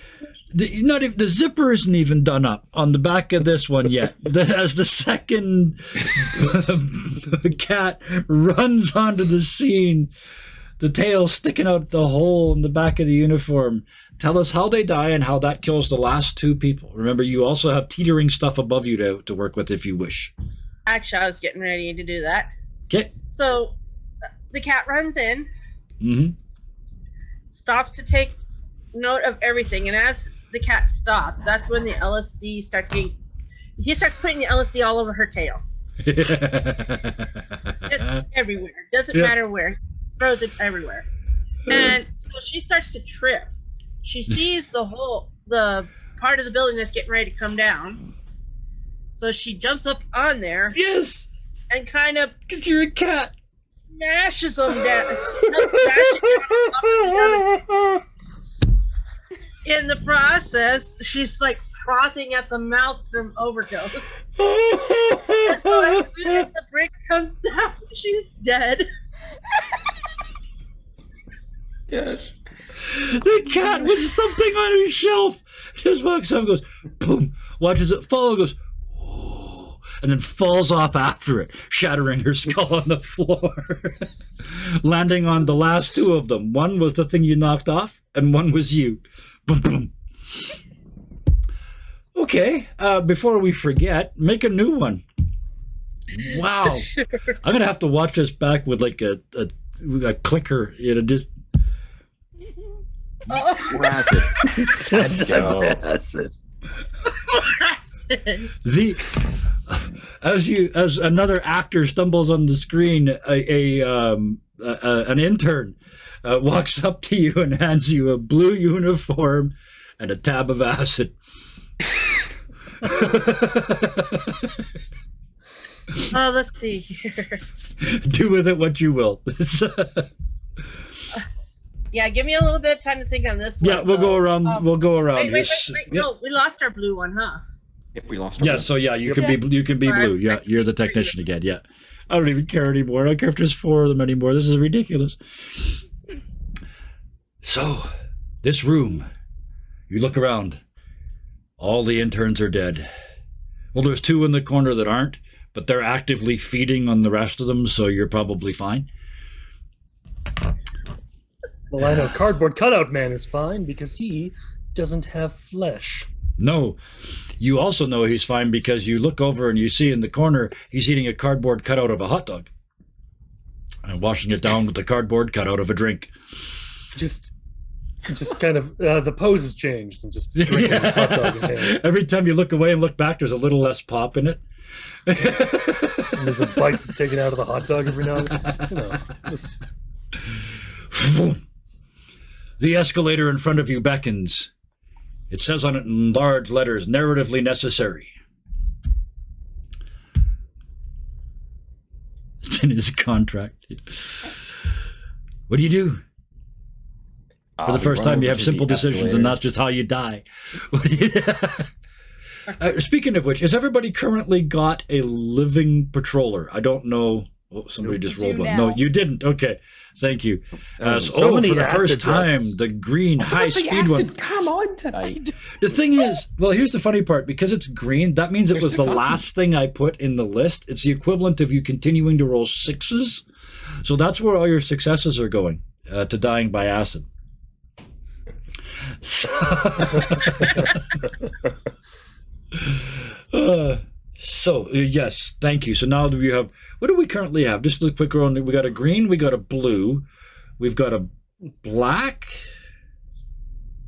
the zipper isn't even done up on the back of this one yet. As the second cat runs onto the scene, the tail sticking out the hole in the back of the uniform. Tell us how they die and how that kills the last 2 people. Remember, you also have teetering stuff above you to work with if you wish. Actually, I was getting ready to do that. Okay. So, the cat runs in, stops to take note of everything, and as the cat stops, that's when the LSD starts getting... He starts putting the LSD all over her tail. Just everywhere. Doesn't matter where. Throws it everywhere. And so she starts to trip. She sees the part of the building that's getting ready to come down. So she jumps up on there. Yes! And kind of... Because you're a cat. Smashes them down. In the process, she's like frothing at the mouth from overdose. And so as soon as the brick comes down, she's dead. Yes. The cat with something on his shelf just walks up and goes, boom, watches it fall and goes, oh, and then falls off after it, shattering her skull on the floor, landing on the last two of them. One was the thing you knocked off, and one was you. Boom, boom. Okay, before we forget, make a new one. Wow. Sure. I'm going to have to watch this back with like a clicker. Just... More acid. Let's go. Acid. Z, as another actor stumbles on the screen, an intern walks up to you and hands you a blue uniform and a tab of acid. Let's see here. Do with it what you will. Yeah, give me a little bit of time to think on this one. Yeah, we'll go around. We'll go around. Wait. Yep. No, we lost our blue one, huh? Yep, we lost our blue. So yeah, you can be blue. Yeah, you're the technician again. Yeah. I don't even care anymore. I don't care if there's 4 of them anymore. This is ridiculous. So, this room, you look around. All the interns are dead. Well, there's 2 in the corner that aren't, but they're actively feeding on the rest of them, so you're probably fine. Well, I know Cardboard Cutout Man is fine because he doesn't have flesh. No, you also know he's fine because you look over and you see in the corner he's eating a cardboard cutout of a hot dog and washing it down with the cardboard cutout of a drink. Just kind of the pose has changed and just drinking a hot dog in hand. Every time you look away and look back, there's a little less pop in it. And there's a bite taken out of the hot dog every now and then. The escalator in front of you beckons. It says on it in large letters, narratively necessary. It's in his contract. What do you do? For the first time, you have simple decisions and not just how you die. Speaking of which, has everybody currently got a living patroller? I don't know. Oh, somebody just rolled one. No, you didn't. Okay. Thank you. For the first time, the green high-speed one. Come on tonight. The thing is, well, here's the funny part. Because it's green, that means it was the last thing I put in the list. It's the equivalent of you continuing to roll 6s. So that's where all your successes are going, to dying by acid. So, yes, thank you. So now do we have, what do we currently have? Just a quick run. We got a green, we got a blue, we've got a black.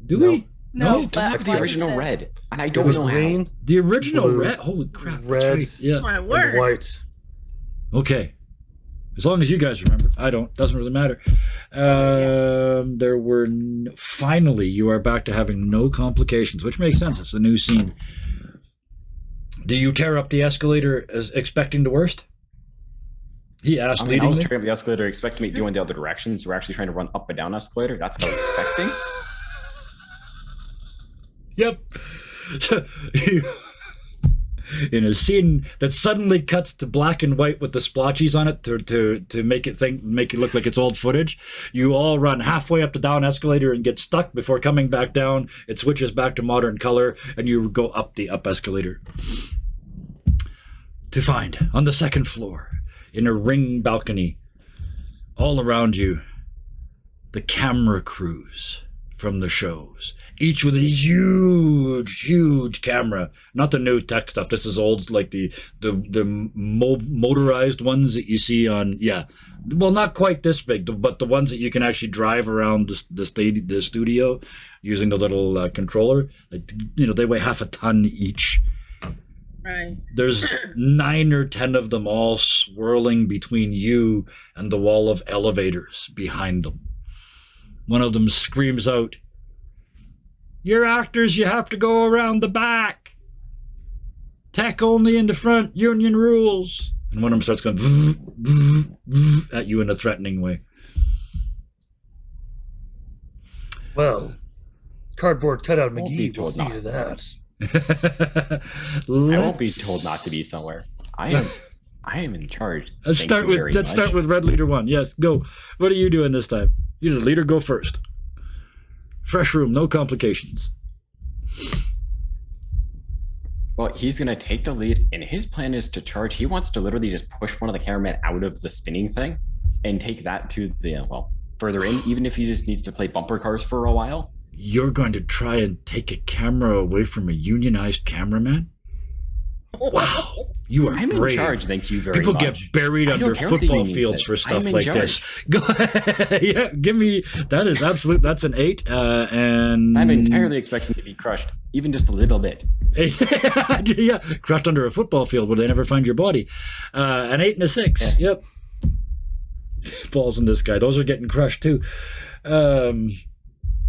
Do we? No, black. The original red. And I don't know green, how. The original blue, red? Holy crap. Red, that's right. Yeah. My word. and white. Okay. As long as you guys remember. I don't. Doesn't really matter. There were, finally, you are back to having no complications, which makes sense. It's a new scene. Do you tear up the escalator as expecting the worst? He asked. I was tearing up the escalator expecting me to go in the other direction, so we're actually trying to run up and down escalator. That's what I was expecting. Yep. In a scene that suddenly cuts to black and white with the splotches on it to make it look like it's old footage, you all run halfway up the down escalator and get stuck before coming back down. It switches back to modern color and you go up the up escalator. To find on the second floor, in a ring balcony, all around you, the camera crews from the shows, each with a huge camera. Not the new tech stuff. This is old, like the motorized ones that you see on, well, not quite this big, but the ones that you can actually drive around the studio using the little controller. Like, they weigh half a ton each. Right. There's 9 or 10 of them all swirling between you and the wall of elevators behind them. One of them screams out, "You're actors, you have to go around the back. Tech only in the front, union rules." And one of them starts going at you in a threatening way. Well, Cardboard Cutout McGee will see to that. I won't be told not to be somewhere. I am in charge. Let's start with Red Leader 1. Yes, go. What are you doing this time? You're the leader, go first. Fresh room, no complications. Well, he's going to take the lead, and his plan is to charge. He wants to literally just push one of the cameramen out of the spinning thing and take that to the, further in, even if he just needs to play bumper cars for a while. You're going to try and take a camera away from a unionized cameraman? Wow, you are I'm brave. in charge, thank you very People much. get buried under football fields for stuff like this. Go ahead. Yeah, give me, that is absolute, that's an 8. And I'm entirely expecting to be crushed, even just a little bit. Yeah, crushed under a football field where they never find your body. An 8 and a 6. Yeah. Yep. Balls in this guy. Those are getting crushed too.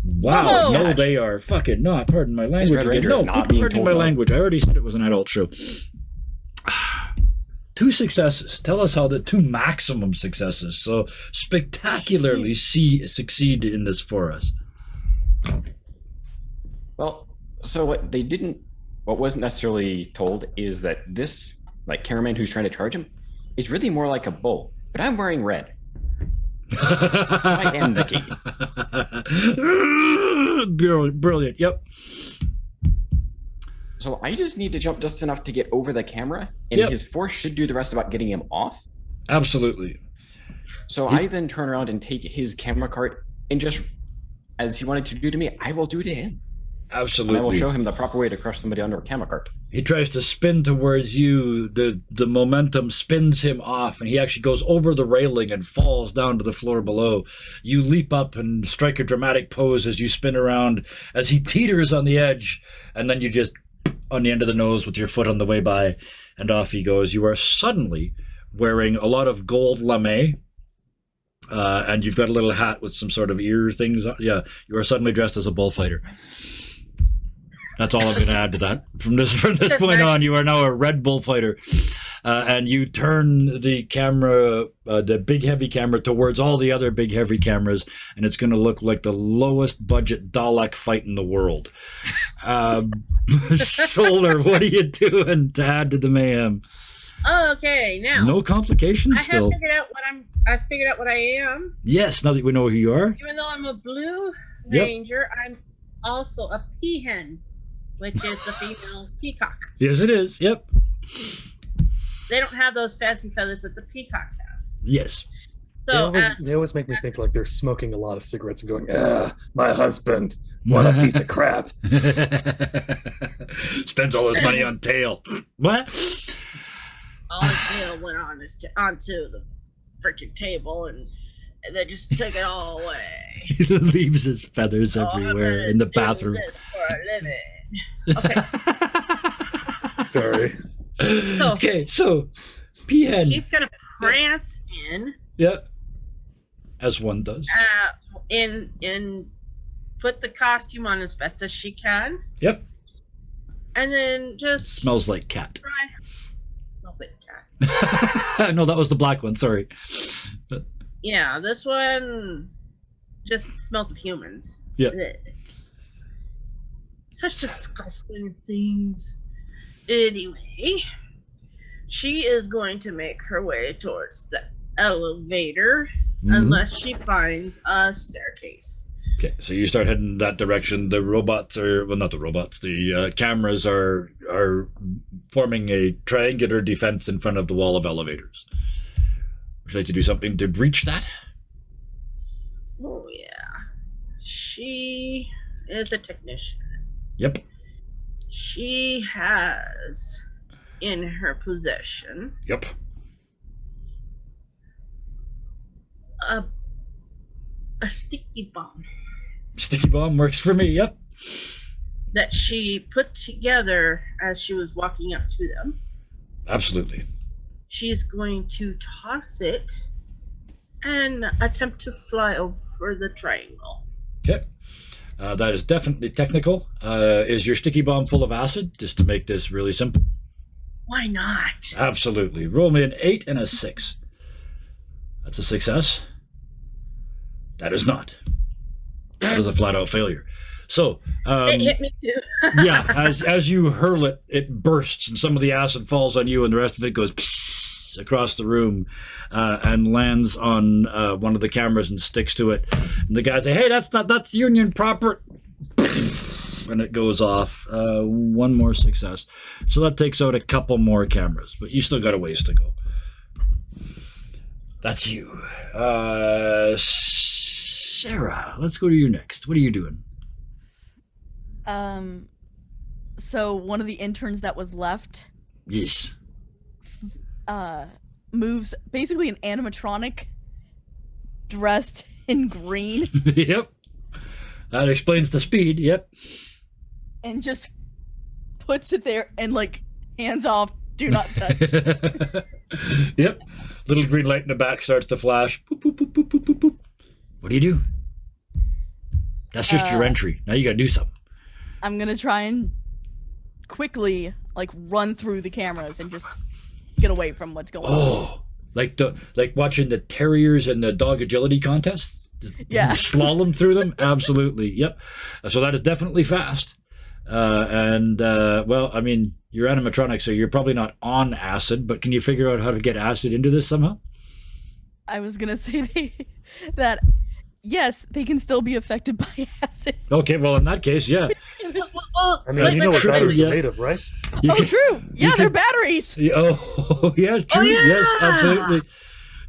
Wow, no, they are fucking not. Pardon my language again. No, pardon my language. I already said it was an adult show. 2 successes. Tell us how the 2 maximum successes. So spectacularly succeed in this for us. Well, so what wasn't necessarily told is that this, like, cameraman who's trying to charge him is really more like a bull, but I'm wearing red. So I am the king. Brilliant. Yep. So I just need to jump just enough to get over the camera, and his force should do the rest about getting him off. Absolutely. So I then turn around and take his camera cart, and just as he wanted to do to me, I will do to him. Absolutely. And I will show him the proper way to crush somebody under a camera cart. He tries to spin towards you. The momentum spins him off, and he actually goes over the railing and falls down to the floor below. You leap up and strike a dramatic pose as you spin around, as he teeters on the edge, and then you just on the end of the nose with your foot on the way by, and off he goes. You are suddenly wearing a lot of gold lame, and you've got a little hat with some sort of ear things. Yeah, you are suddenly dressed as a bullfighter. That's all I'm going to add to that. From this point on, you are now a red bullfighter, and you turn the camera, the big heavy camera, towards all the other big heavy cameras, and it's going to look like the lowest budget Dalek fight in the world. Solar, what are you doing to add to the mayhem? Okay, now no complications. I still. I figured out what I am. Yes, now that we know who you are. Even though I'm a blue ranger, I'm also a peahen, which is the female peacock. Yes, it is. Yep. They don't have those fancy feathers that the peacocks have. Yes. So they always make me think like they're smoking a lot of cigarettes and going, my husband, what a piece of crap. Spends all his money on tail. What? All his tail went onto the freaking table, and they just took it all away. He leaves his feathers everywhere in the bathroom. This for a living. Okay. Sorry. So Peahen. He's gonna prance in. Yep. As one does. In put the costume on as best as she can. Yep. And then just smells like cat. Smells like cat. No, that was the black one. Sorry. Yeah, this one just smells of humans. Yeah. Such disgusting things. Anyway, she is going to make her way towards the elevator unless she finds a staircase. Okay, so you start heading in that direction. The robots are, well, not the robots, the cameras are forming a triangular defense in front of the wall of elevators. Would you like to do something to breach that? Oh, yeah. She is a technician. Yep. She has in her possession. Yep. A sticky bomb. Sticky bomb works for me, yep. That she put together as she was walking up to them. Absolutely. She's going to toss it and attempt to fly over the triangle. Okay. That is definitely technical. Is your sticky bomb full of acid? Just to make this really simple. Why not? Absolutely. Roll me an 8 and a 6. That's a success. That is not. That is a flat-out failure. So, it hit me too. yeah, as you hurl it, it bursts, and some of the acid falls on you, and the rest of it goes psss across the room and lands on one of the cameras and sticks to it. And the guys say, "Hey, that's union proper." and it goes off. One more success. So that takes out a couple more cameras, but you still got a ways to go. That's you. Sarah, let's go to you next. What are you doing? So one of the interns that was left. Yes. Moves basically an animatronic dressed in green. Yep. That explains the speed. Yep. And just puts it there and like hands off. Do not touch. Yep. Little green light in the back starts to flash. Boop, boop, boop, boop, boop, boop, boop. What do you do? That's just your entry. Now you gotta do something. I'm gonna try and quickly like run through the cameras and just get away from what's going on. Oh, like watching the terriers and the dog agility contests. Yeah. Slalom through them. Absolutely. Yep. So that is definitely fast. Well, I mean, you're animatronic, so you're probably not on acid, but can you figure out how to get acid into this somehow? I was gonna say that yes, they can still be affected by acid. Okay, well, in that case, yeah. Well, I mean, you know what batteries are made of, right? True. Yeah, they're batteries. Oh, yes, true. yeah. Yes, absolutely.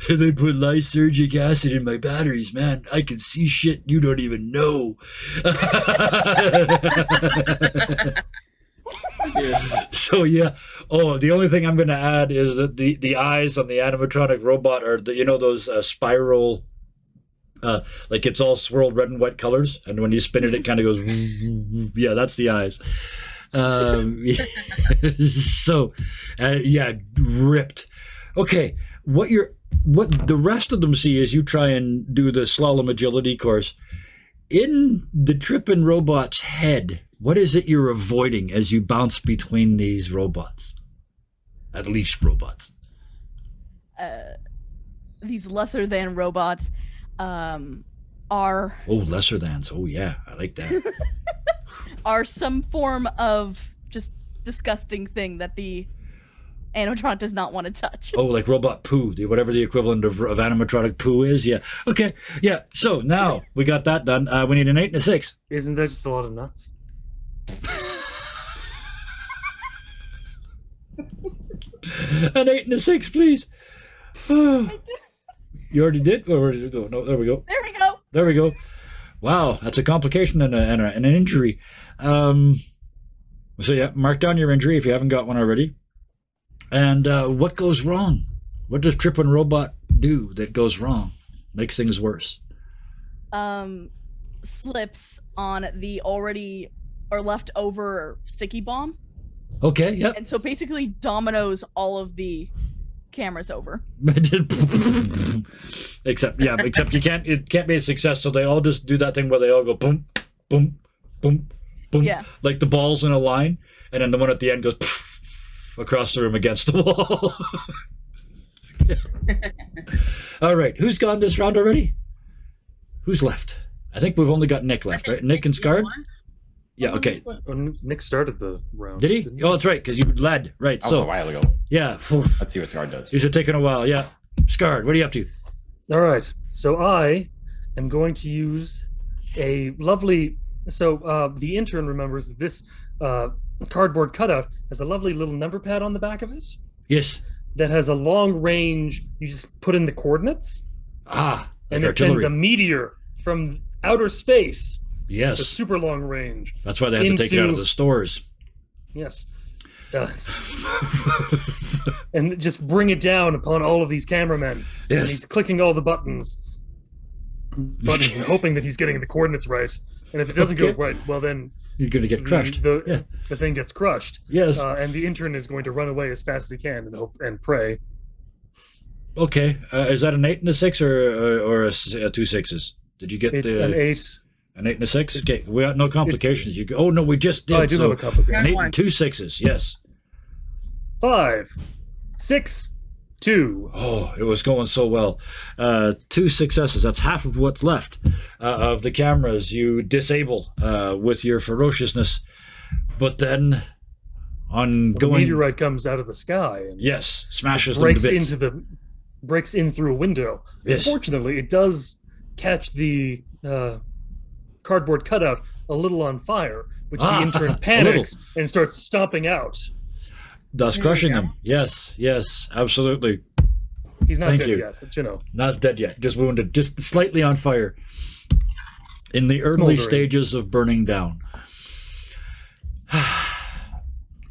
They put lysergic acid in my batteries, man. I can see shit you don't even know. So yeah. Oh, the only thing I'm going to add is that the eyes on the animatronic robot are those spiral. Like it's all swirled red and white colors, and when you spin it, it kind of goes. Yeah, that's the eyes. So, yeah, ripped. Okay, what the rest of them see is you try and do the slalom agility course. In the tripping robot's head, what is it you're avoiding as you bounce between these robots? At least robots. These lesser than robots are... Oh, lesser thans. Oh, yeah. I like that. are some form of just disgusting thing that the animatronic does not want to touch. Oh, like robot poo, whatever the equivalent of animatronic poo is. Yeah. Okay. Yeah. So now we got that done. We need an 8 and a 6. Isn't that just a lot of nuts? An 8 and a 6, please. You already did? Or where did it go? No, there we go. There we go. There we go. Wow, that's a complication and an injury. So yeah, mark down your injury if you haven't got one already. And what goes wrong? What does Trippin' Robot do that goes wrong? Makes things worse. Slips on the already or leftover sticky bomb. Okay, yep. And so basically dominoes all of the cameras over. except it can't be a success, so they all just do that thing where they all go boom, boom, boom, boom. Yeah. Like the balls in a line, and then the one at the end goes across the room against the wall. All right, who's gone this round already? Who's left? I think we've only got Nick left, right? Nick and Scarred? Yeah, okay. Nick started the round. Did he? Oh, that's right, because you led. Right, That was a while ago. Yeah. Let's see what Scarred does. These are taking a while, yeah. Scarred, what are you up to? All right, so I am going to use a lovely... So the intern remembers that this cardboard cutout has a lovely little number pad on the back of it. Yes. That has a long range. You just put in the coordinates. Ah, and like it sends a meteor from outer space. Yes. A super long range. That's why they had to take it out of the stores. Yes. And just bring it down upon all of these cameramen. Yes. And he's clicking all the buttons and hoping that he's getting the coordinates right. And if it doesn't go right, well then you're going to get crushed. The thing gets crushed. Yes. And the intern is going to run away as fast as he can and hope and pray. Okay. Is that an 8 and a 6 or a 2 6s? Did you get it's an 8. An 8 and a 6? Okay. We got no complications. Oh, no, we just did. I do have a complication. An 8 and 2 6s. Yes. 5, 6, 2. Oh, it was going so well. 2 successes. That's half of what's left of the cameras you disable with your ferociousness. But then the meteorite comes out of the sky and smashes them to bits. Breaks in through a window. Yes. Unfortunately, it does catch the cardboard cutout a little on fire, which the intern panics and starts stomping out. Thus crushing him. Yes, absolutely. He's not dead yet, but you know. Not dead yet, just wounded, just slightly on fire. In the early stages of burning down.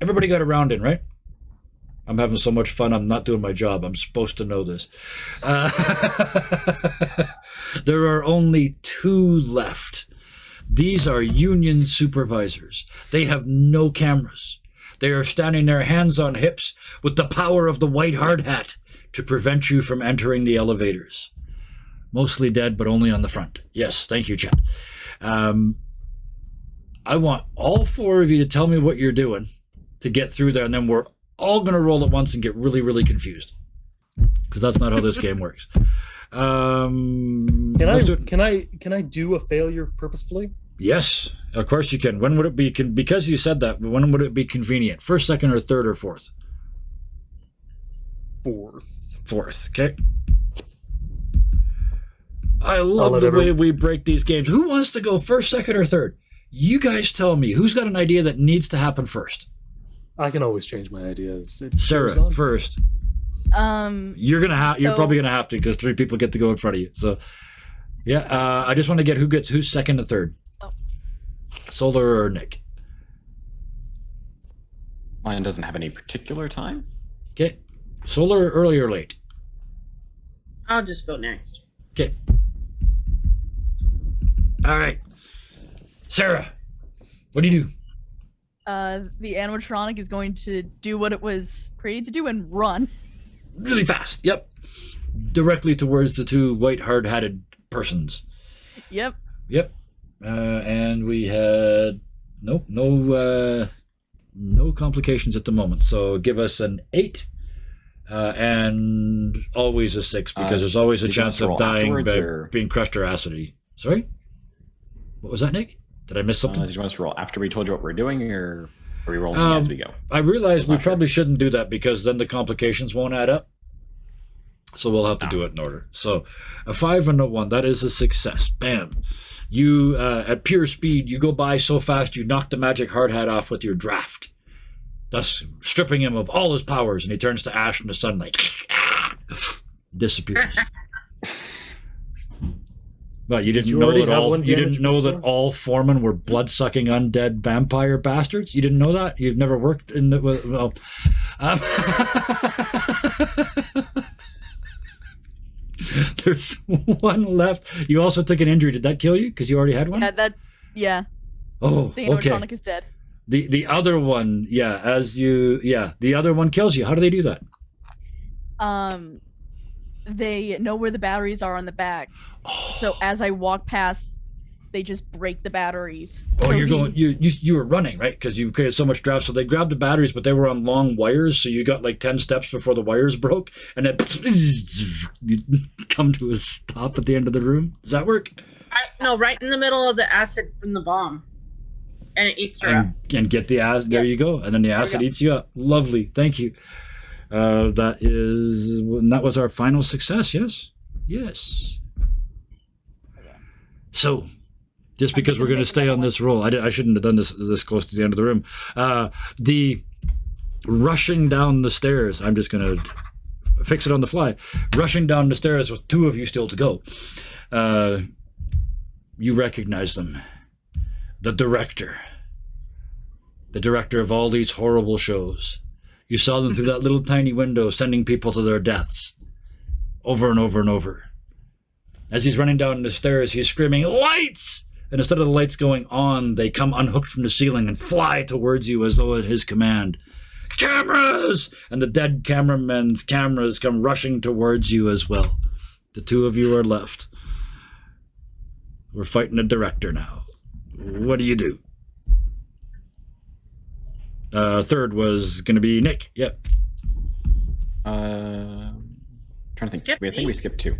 Everybody got a round in, right? I'm having so much fun, I'm not doing my job. I'm supposed to know this. There are only 2 left. These are union supervisors. They have no cameras. They are standing there, hands on hips, with the power of the white hard hat to prevent you from entering the elevators. Mostly dead, but only on the front. Yes, thank you, chat. I want all 4 of you to tell me what you're doing to get through there, and then we're all going to roll at once and get really, really confused. Because that's not how this game works. Can I do a failure purposefully? Yes, of course you can. When would it be? Because you said that, when would it be convenient? First, second, or third, or fourth? Fourth, okay. I love the way we break these games. Who wants to go first, second, or third? You guys tell me. Who's got an idea that needs to happen first? I can always change my ideas. Sarah, first. You're probably gonna have to, because 3 people get to go in front of you. So, yeah. I just want to get who's second and third. Oh. Solar or Nick? Mine doesn't have any particular time. Okay. Solar, early or late? I'll just go next. Okay. All right. Sarah, what do you do? The animatronic is going to do what it was created to do and run. Really fast. Yep. Directly towards the 2 white hard-hatted persons. Yep. And we had no complications at the moment. So give us an 8 and always a 6, because there's always a chance of dying by being crushed or acidity. Sorry? What was that, Nick? Did I miss something? Did you want us to roll after we told you what we're doing, or are we rolling as we go? I realized we probably shouldn't do that, because then the complications won't add up. So we'll have to do it in order. So a 5 and a 1, that is a success. Bam. You, at pure speed, you go by so fast you knock the magic hard hat off with your draft, thus stripping him of all his powers, and he turns to ash in the sunlight. Disappears. Well, you didn't know that all foremen were blood-sucking undead vampire bastards? You didn't know that? You've never worked in the... Well, there's 1 left. You also took an injury. Did that kill you? Because you already had one? Yeah. Oh, the animatronic is dead. The other one, the other one kills you. How do they do that? They know where the batteries are on the back. So as I walk past, they just break the batteries. Oh, you were running, right? Because you created so much draft. So they grabbed the batteries, but they were on long wires. So you got like 10 steps before the wires broke, and then you come to a stop at the end of the room. Does that work? No, right in the middle of the acid from the bomb. And it eats her up. And get the acid. There you go. And then the acid eats you up. Lovely. Thank you. That was our final success. Yes. So, just because we're going to stay on this roll, I shouldn't have done this close to the end of the room. The rushing down the stairs, I'm just going to fix it on the fly. Rushing down the stairs with 2 of you still to go. You recognize them. The director of all these horrible shows. You saw them through that little tiny window, sending people to their deaths over and over and over. As he's running down the stairs, he's screaming, "Lights!" And instead of the lights going on, they come unhooked from the ceiling and fly towards you as though at his command. "Cameras!" And the dead cameramen's cameras come rushing towards you as well. The 2 of you are left. We're fighting a director now. What do you do? Third was going to be Nick. Yep. Trying to think. I think we skipped 2.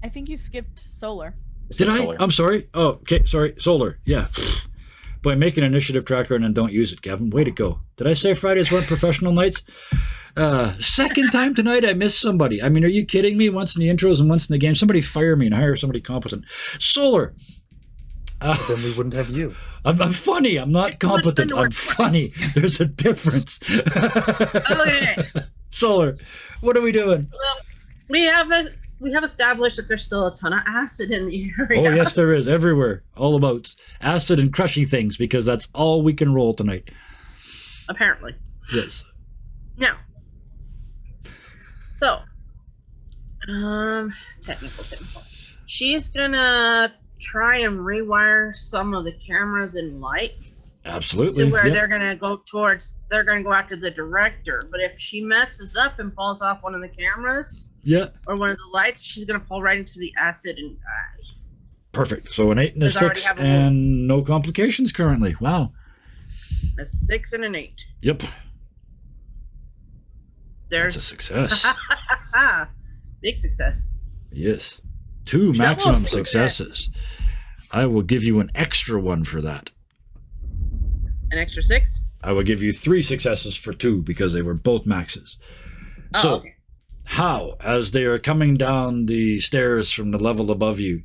I think you skipped Solar. Did I? Solar. I'm sorry. Oh, okay. Sorry. Solar. Yeah. Boy, make an initiative tracker and then don't use it, Kevin. Way to go. Did I say Fridays weren't professional nights? Second time tonight I missed somebody. I mean, are you kidding me? Once in the intros and once in the game. Somebody fire me and hire somebody competent. Solar. Then we wouldn't have you. I'm funny. I'm not competent. I'm funny. There's a difference. Okay. Solar, what are we doing? Well, we have established that there's still a ton of acid in the area. Oh, yes, there is. Everywhere. All about acid and crushing things, because that's all we can roll tonight. Apparently. Yes. Now. So. Technical. She's gonna try and rewire some of the cameras and lights. Absolutely. To where they're gonna go after the director. But if she messes up and falls off one of the cameras, or one of the lights, she's gonna fall right into the acid and die. Perfect. So an 8 and a 6, and no complications currently. Wow. A 6 and an 8. Yep. There's That's a success. Big success. Yes. 2 maximum successes. I will give you an extra one for that. An extra 6? I will give you 3 successes for 2 because they were both maxes. So, okay. how, as they are coming down the stairs from the level above you,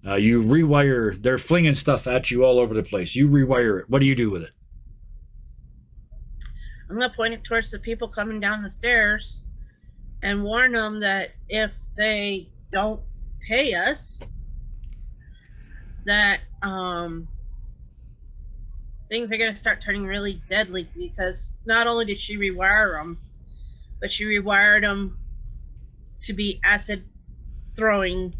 you rewire, they're flinging stuff at you all over the place. You rewire it. What do you do with it? I'm going to point it towards the people coming down the stairs and warn them that if they don't pay us, that things are going to start turning really deadly, because not only did she rewire them, but she rewired them to be acid throwing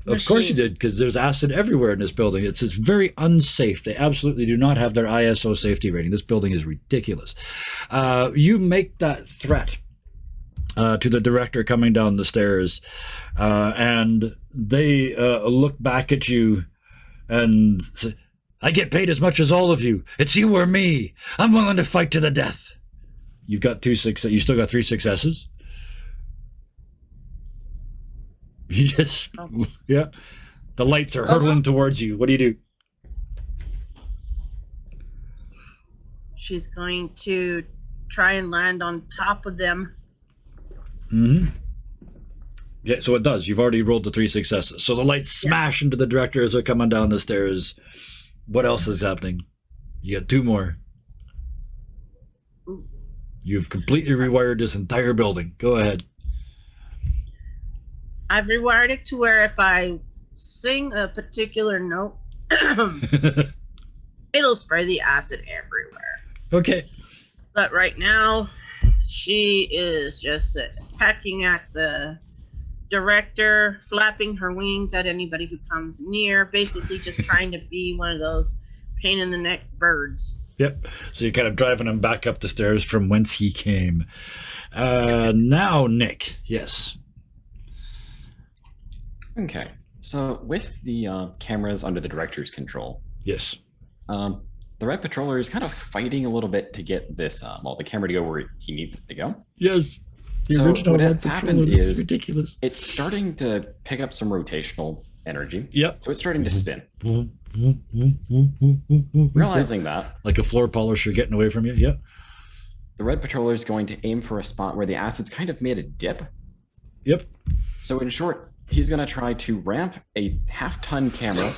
Of course you did, because there's acid everywhere in this building. It's very unsafe. They absolutely do not have their ISO safety rating. This building is ridiculous. You make that threat to the director coming down the stairs, and they look back at you and say, I get paid as much as all of you. It's you or me. I'm willing to fight to the death. You've got 2 successes. You still got 3 successes. Yes. Yeah. The lights are hurtling towards you. What do you do? She's going to try and land on top of them. Mm-hmm. Yeah, so it does. You've already rolled the 3 successes. So the lights smash into the director as they're coming down the stairs. What else is happening? You got 2 more. You've completely rewired this entire building. Go ahead. I've rewired it to where if I sing a particular note, it'll spray the acid everywhere. Okay. But right now, she is just hacking at the director, flapping her wings at anybody who comes near, basically just trying to be one of those pain in the neck birds. Yep. So you're kind of driving him back up the stairs from whence he came. Now, Nick. Yes. Okay. So with the cameras under the director's control. Yes. The Red Patroller is kind of fighting a little bit to get this, the camera to go where he needs it to go. Yes. So what has happened is ridiculous. It's starting to pick up some rotational energy. Yep. So it's starting to spin. Realizing that. Like a floor polisher getting away from you. Yep. The Red Patroller is going to aim for a spot where the acid's kind of made a dip. Yep. So in short, he's going to try to ramp a half-ton camera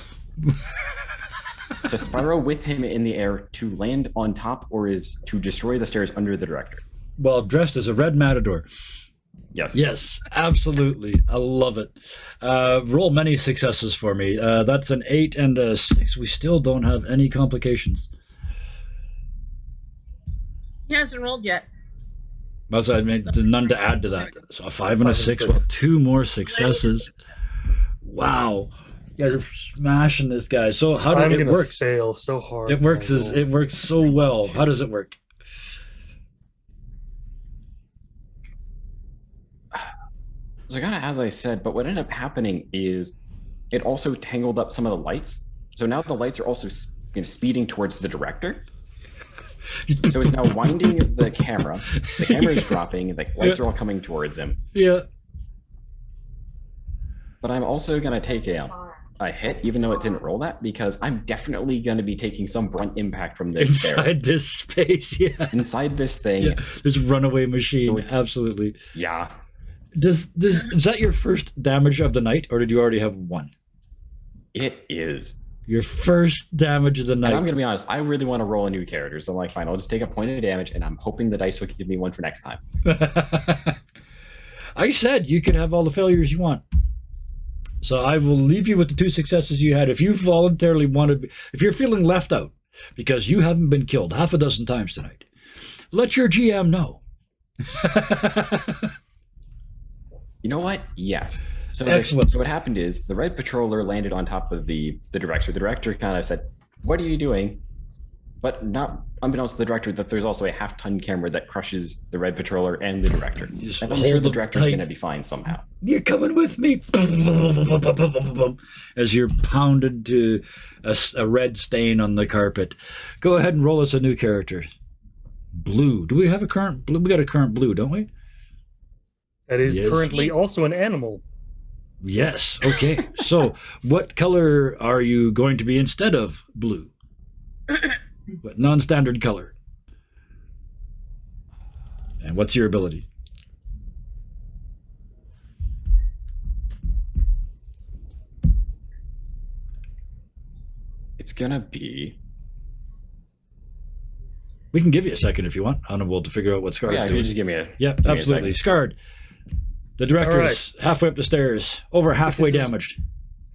to spiral with him in the air to land on top, or is to destroy the stairs under the director. Well, dressed as a red matador. Yes. Yes, absolutely. I love it. Roll many successes for me. That's an 8 and a 6. We still don't have any complications. He hasn't rolled yet. That's what I mean. None to add to that. So a 5 and a 6. Well, 2 more successes. Wow. You guys are smashing this guy. So how does it work? Fail so hard. It works so well. How does it work? So kind of as I said, but what ended up happening is it also tangled up some of the lights. So now the lights are also speeding towards the director. So it's now winding the camera. The camera is dropping. The lights are all coming towards him. Yeah. But I'm also going to take a hit, even though it didn't roll that, because I'm definitely going to be taking some brunt impact from this. Inside this space, yeah. Inside this thing. Yeah. This runaway machine, So absolutely. Yeah. Is that your first damage of the night, or did you already have 1? It is. Your first damage of the night. And I'm going to be honest, I really want to roll a new character. So I'm like, fine, I'll just take a point of damage, and I'm hoping the dice will give me one for next time. I said you could have all the failures you want. So I will leave you with the 2 successes you had. If you voluntarily wanted, if you're feeling left out because you haven't been killed half a dozen times tonight, let your GM know. You know what? Yes. So, Excellent. So what happened is the Red Patroller landed on top of the director. The director kind of said, "What are you doing?" But not unbeknownst to the director that there's also a half-ton camera that crushes the Red Patroller and the director. And I'm sure the director's going to be fine somehow. You're coming with me. As you're pounded to a red stain on the carpet. Go ahead and roll us a new character. Blue. Do we have a current blue? We got a current blue, don't we? That is currently also an animal. Yes. Okay. So what color are you going to be instead of blue? What non-standard color? And what's your ability? It's going to be... We can give you a second if you want, Honorable, to figure out what Scar's doing. Yeah, you just give me a... Yeah, absolutely. Scarred. The director's halfway up the stairs, over halfway damaged.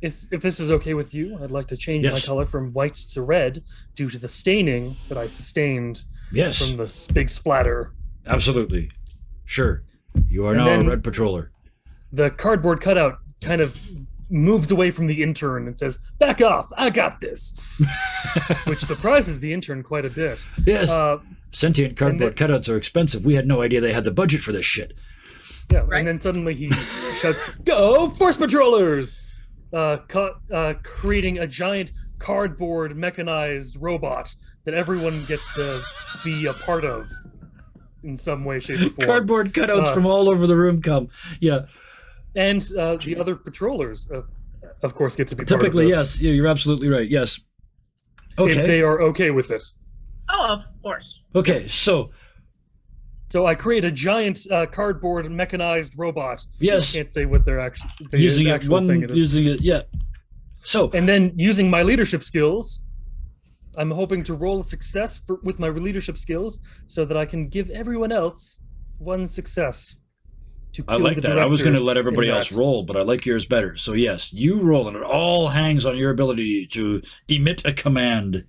If this is okay with you, I'd like to change my color from white to red due to the staining that I sustained from this big splatter. Absolutely. Sure. You are now a Red Patroller. The cardboard cutout kind of moves away from the intern and says, "Back off, I got this." Which surprises the intern quite a bit. Yes. Sentient cardboard cutouts are expensive. We had no idea they had the budget for this shit. Yeah, right. And then suddenly he shouts, "Go, Force Patrollers!" Creating a giant cardboard mechanized robot that everyone gets to be a part of in some way, shape, or form. Cardboard cutouts from all over the room come. Yeah. And the other patrollers, of course, get to be typically, part of this. Yes. You're absolutely right. Yes. Okay. If they are okay with this. Oh, of course. Okay, so I create a giant cardboard mechanized robot. Yes. I can't say what they're actually using it. Yeah. So and then using my leadership skills, I'm hoping to roll a success with my leadership skills so that I can give everyone else one success. I like that. I was going to let everybody else roll, but I like yours better. So yes, you roll, and it all hangs on your ability to emit a command.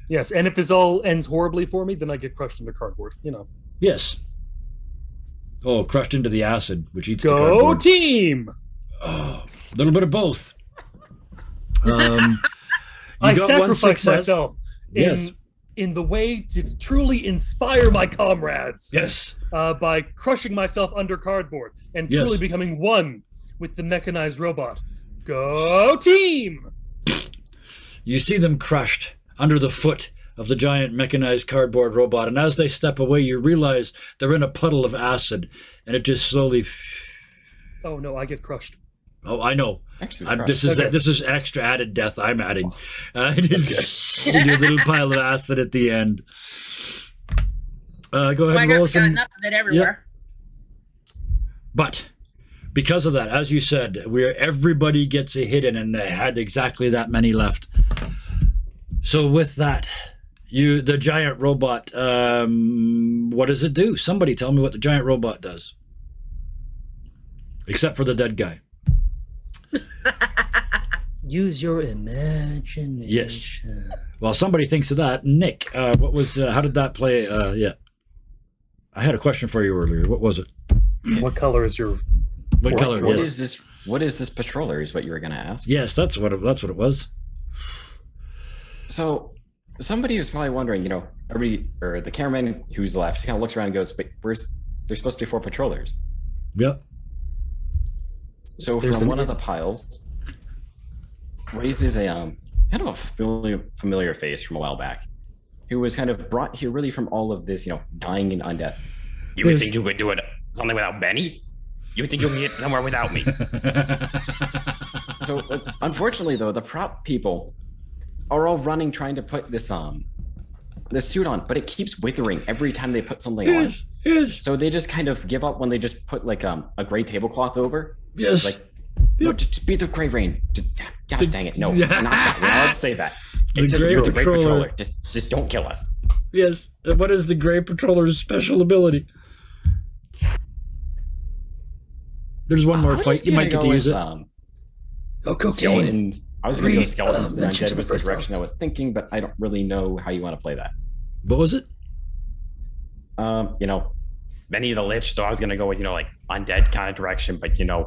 Yes, and if this all ends horribly for me, then I get crushed into cardboard. You know. Yes. Oh, crushed into the acid, which eats the cardboard. Go team! Oh, a little bit of both. I sacrifice myself in the way to truly inspire my comrades. Yes. By crushing myself under cardboard and truly becoming one with the mechanized robot. Go team! You see them crushed under the foot of the giant mechanized cardboard robot, and as they step away, you realize they're in a puddle of acid, and it just slowly... Oh no, I get crushed. Oh, I know. Actually, this is extra added death I'm adding. You do a little pile of acid at the end. Go ahead and roll some... enough of it everywhere. Yeah. But because of that, as you said, everybody gets a hit in, and they had exactly that many left. So with that, the giant robot, what does it do? Somebody tell me what the giant robot does. Except for the dead guy. Use your imagination. Yes. Well, somebody thinks of that. Nick, what was? How did that play? Yeah. I had a question for you earlier. What was it? What color is your? What color? What is this? What is this patroller? Is what you were going to ask. Yes, that's what it was. So, somebody was probably wondering, the cameraman who's left kind of looks around and goes, "But there's supposed to be 4 patrollers." Yep. So from one of the piles raises a kind of a familiar face from a while back, who was kind of brought here really from all of this, dying and undead. You would think you could do something without Benny? You would think you could get somewhere without me? So unfortunately, though, the prop people are all running trying to put this suit on, but it keeps withering every time they put something on. Yes. So they just kind of give up when they just put like a gray tablecloth over. Yes. Like No, just be the Gray Rain. God dang it! No, not that. We're not allowed to say that. It's The the Gray Gray Patroller. Patroller. Just don't kill us. Yes. What is the Gray Patroller's special ability? There's one more fight. You might get to use it. Skeletons. I was going to go skeletons and undead was the direction I was thinking, but I don't really know how you want to play that. What was it? Many of the Lich, so I was going to go with, like undead kind of direction, but you're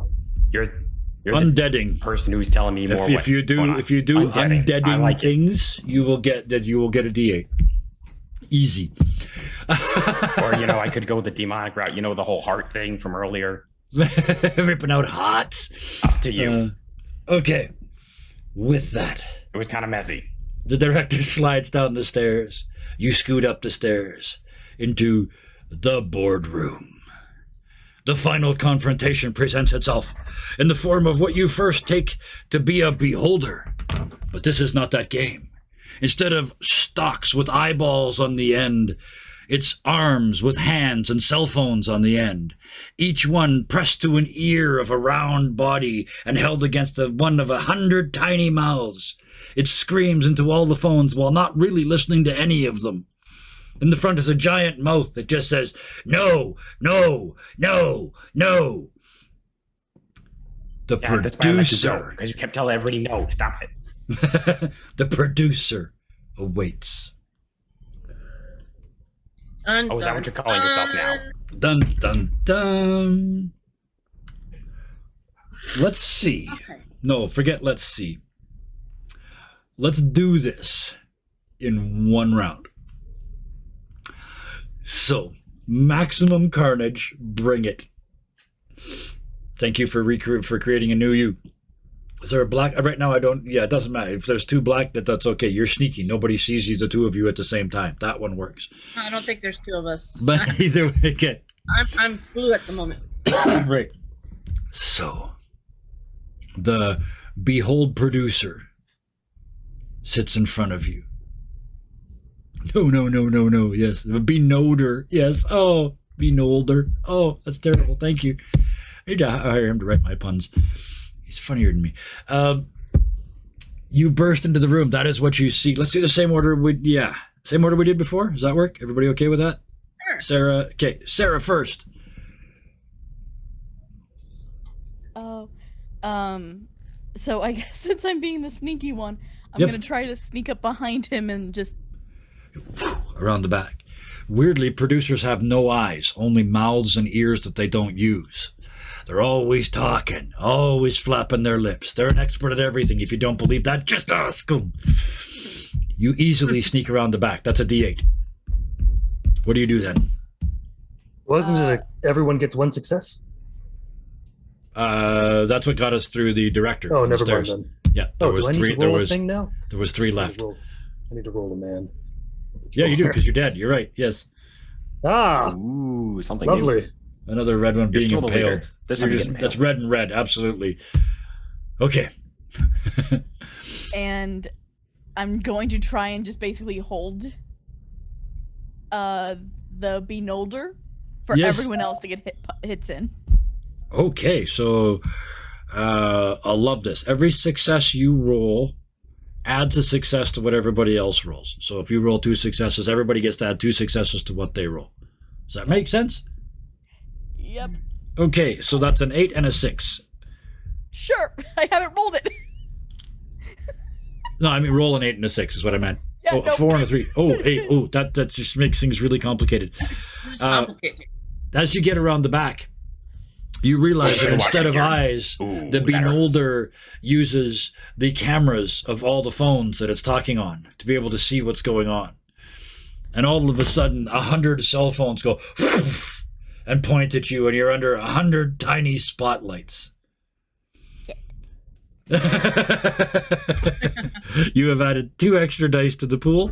Undeading. the person who's telling me more. If you do undeading like things, you will get a D8. Easy. Or I could go the demonic route. The whole heart thing from earlier. Ripping out hearts. Up to you. Okay. With that, It was kind of messy. the director slides down the stairs. You scoot up the stairs into the boardroom. The final confrontation presents itself in the form of what you first take to be a beholder. But this is not that game. Instead of stalks with eyeballs on the end, it's arms with hands and cell phones on the end, each one pressed to an ear of a round body and held against one of 100 tiny mouths. It screams into all the phones while not really listening to any of them. In the front is a giant mouth that just says, no, no, no, no. The producer. Because you kept telling everybody no, stop it. The producer awaits. Is that what you're calling yourself now? Dun, dun, dun. Let's see. Okay. No, forget let's see. Let's do this in one round. So, maximum carnage, bring it. Thank you for creating a new you. Is there a black? Right now I don't, it doesn't matter. If there's two black, that's okay. You're sneaky. Nobody sees you, the two of you at the same time. That one works. I don't think there's two of us. But either way, okay. I'm blue at the moment. Right. So, the behold producer sits in front of you. No. Yes. Benolder. Yes. Oh, Benolder. Oh, that's terrible. Thank you. I need to hire him to write my puns. He's funnier than me. You burst into the room. That is what you see. Let's do the same order. Same order we did before. Does that work? Everybody okay with that? Sure. Sarah. Okay, Sarah first. Oh, so I guess since I'm being the sneaky one, I'm Yep. gonna try to sneak up behind him and just. Around the back. Weirdly, producers have no eyes, only mouths and ears that they don't use. They're always talking, always flapping their lips. They're an expert at everything. If you don't believe that, just ask them. You easily sneak around the back. That's a D8. What do you do then? Wasn't it everyone gets one success? That's what got us through the director. Oh, on the never mind stairs. then. Yeah, there was do I need three. to There roll was a thing now? there was three left. I need to roll a man. Yeah, you do because you're dead. You're right. Yes, Ah, Ooh, something lovely. new. another red one You're being still the leader. impaled. This time You're you just- get that's impaled. red and red. Absolutely. Okay. And I'm going to try and just basically hold the Benolder for Yes. everyone else to get hits in. Okay, so I love this. Every success you roll adds a success to what everybody else rolls. So if you roll 2 successes, everybody gets to add 2 successes to what they roll. Does that make sense? Yep. Okay, so that's an 8 and a 6. Sure. I haven't rolled it. No, I mean roll an 8 and a 6 is what I meant. Yeah, Oh, no. 4 and a 3. Oh, 8. Oh, that just makes things really complicated. Complicated. As you get around the back, you realize that instead of eyes, Ooh, the that hurts. Benolder uses the cameras of all the phones that it's talking on to be able to see what's going on. And all of a sudden, 100 cell phones go and point at you, and you're under 100 tiny spotlights. You have added 2 extra dice to the pool,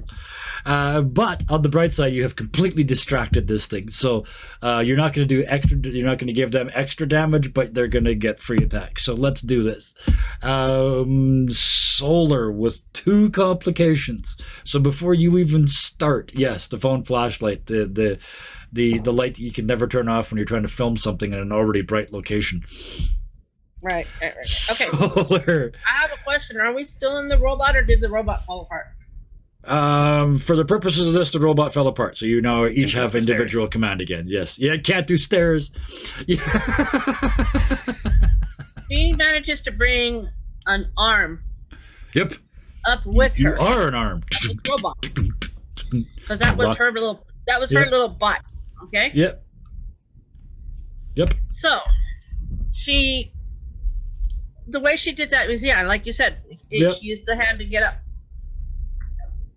but on the bright side, you have completely distracted this thing. So you're not going to do extra. You're not going to give them extra damage, but they're going to get free attacks. So let's do this. Solar with 2 complications. So before you even start, yes, the phone flashlight, the light that you can never turn off when you're trying to film something in an already bright location. Right. Okay. Solar. I have a question. Are we still in the robot, or did the robot fall apart? For the purposes of this, the robot fell apart. So you now each have individual stairs. command again. Yes. Yeah, can't do stairs. Yeah. She manages to bring an arm Yep. up with You her. are an arm. The robot. Because that was her little. That was her little butt. Okay. Yep. Yep. So, the way she did that was, like you said, she used the hand to get up.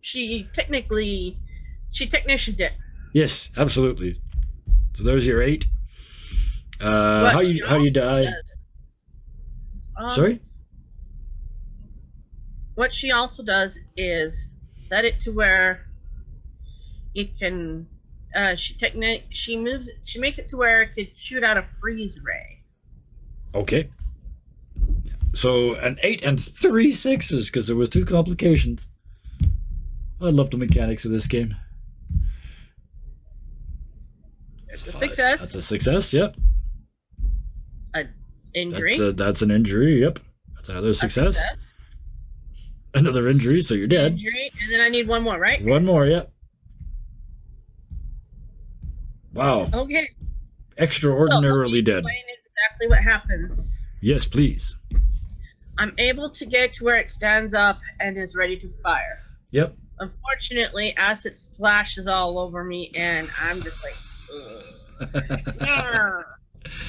She technicianed it. Yes, absolutely. So there's your 8. How you die? Sorry? What she also does is set it to where it can. She makes it to where it could shoot out a freeze ray. Okay. So an 8 and 3 6s because there was 2 complications. I love the mechanics of this game. It's a success. That's a success. Yep. An injury. That's an injury. Yep. That's another success. Another injury. So you're dead. Injury, and then I need one more, right? One more. Yep. Wow. Okay. Extraordinarily dead. Explain exactly what happens. Yes, please. I'm able to get to where it stands up and is ready to fire. Yep. Unfortunately, acid splashes all over me, and I'm just like, ugh. Yeah.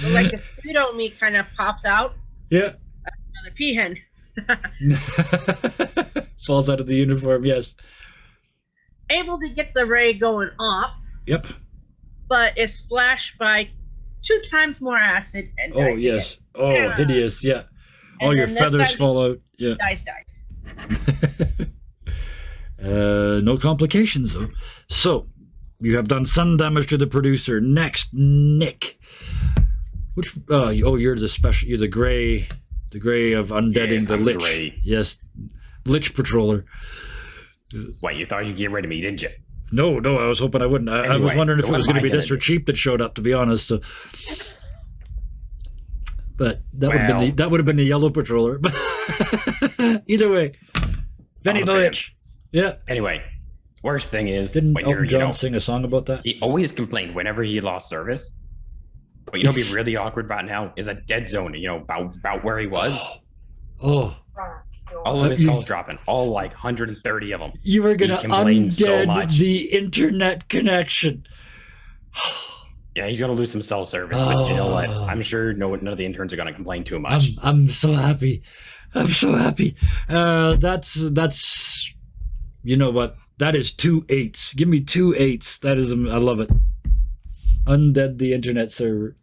So like the pseudo me kind of pops out. Yeah. Another peahen. Falls out of the uniform. Yes. Able to get the ray going off. Yep. But it's splashed by 2 times more acid. And yes. Oh, yeah. Hideous. Yeah. All your feathers fall out. Yeah. Dice. No complications though. So, you have done some damage to the producer. Next, Nick. Which? You're the special. You're the gray of undeading the lich. Gray. Yes, lich patroller. What, you thought you'd get rid of me, didn't you? No. I was hoping I wouldn't. I was wondering if it was going to be this for cheap that showed up. To be honest. So. But that would have been the yellow patroller. Either way, Benny the Lich. Yeah. Anyway, worst thing is didn't Elton John sing a song about that? He always complained whenever he lost service. But you know, what'd be really awkward about now is a dead zone. You know about where he was. Oh. All of his calls dropping. All like 130 of them. You were gonna undead the internet connection. Yeah, he's gonna lose some cell service, but you know what? I'm sure none of the interns are gonna complain too much. I'm so happy. I'm so happy. That's you know what? That is 2 8s. Give me 2 8s. That is, I love it. Undead the internet server.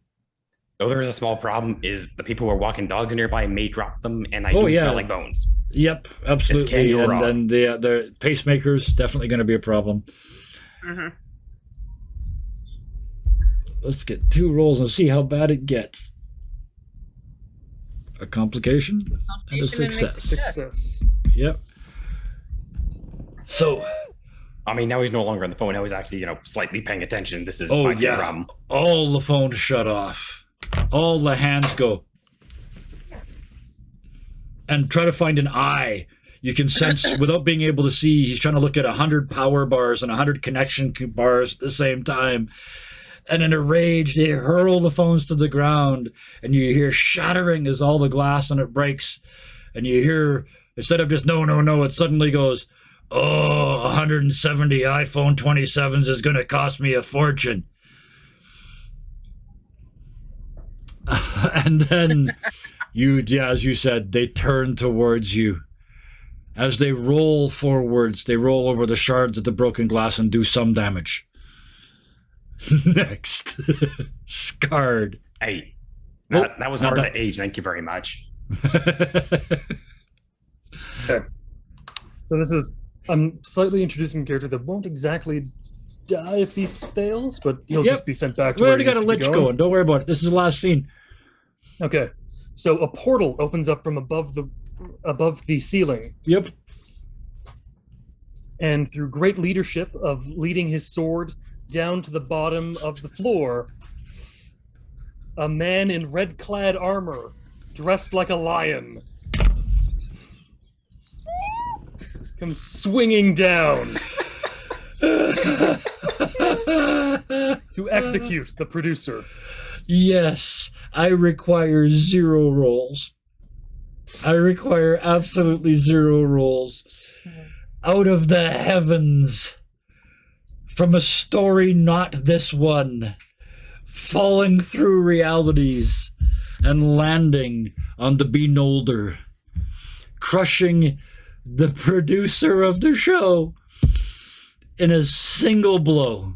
Though there is a small problem, is the people who are walking dogs nearby may drop them, and I do smell like bones. Yep, absolutely. And then the pacemakers definitely going to be a problem. Mm-hmm. Let's get 2 rolls and see how bad it gets. A complication and a success. Yep. So, I mean, now he's no longer on the phone. Now he's actually, slightly paying attention. This is problem. All the phones shut off. All the hands go. And try to find an eye. You can sense, without being able to see, he's trying to look at 100 power bars and 100 connection bars at the same time. And in a rage, they hurl the phones to the ground, and you hear shattering as all the glass on it breaks. And you hear, instead of just no, it suddenly goes, 170 iPhone 27s is going to cost me a fortune. And then, as you said, they turn towards you. As they roll forwards, they roll over the shards of the broken glass and do some damage. Next. Scarred. Hey, that was part of the age. Thank you very much. Okay. So this is, I'm slightly introducing a character that won't exactly die if he fails, but he'll just be sent back to we already got a lich going. Don't worry about it. This is the last scene. Okay. So a portal opens up from above the ceiling. Yep. And through great leadership of leading his sword down to the bottom of the floor, a man in red-clad armor dressed like a lion, comes swinging down to execute the producer. Yes, I require 0 rolls. I require absolutely 0 rolls. Out of the heavens, from a story not this one, falling through realities and landing on the Beholder, crushing the producer of the show in a single blow,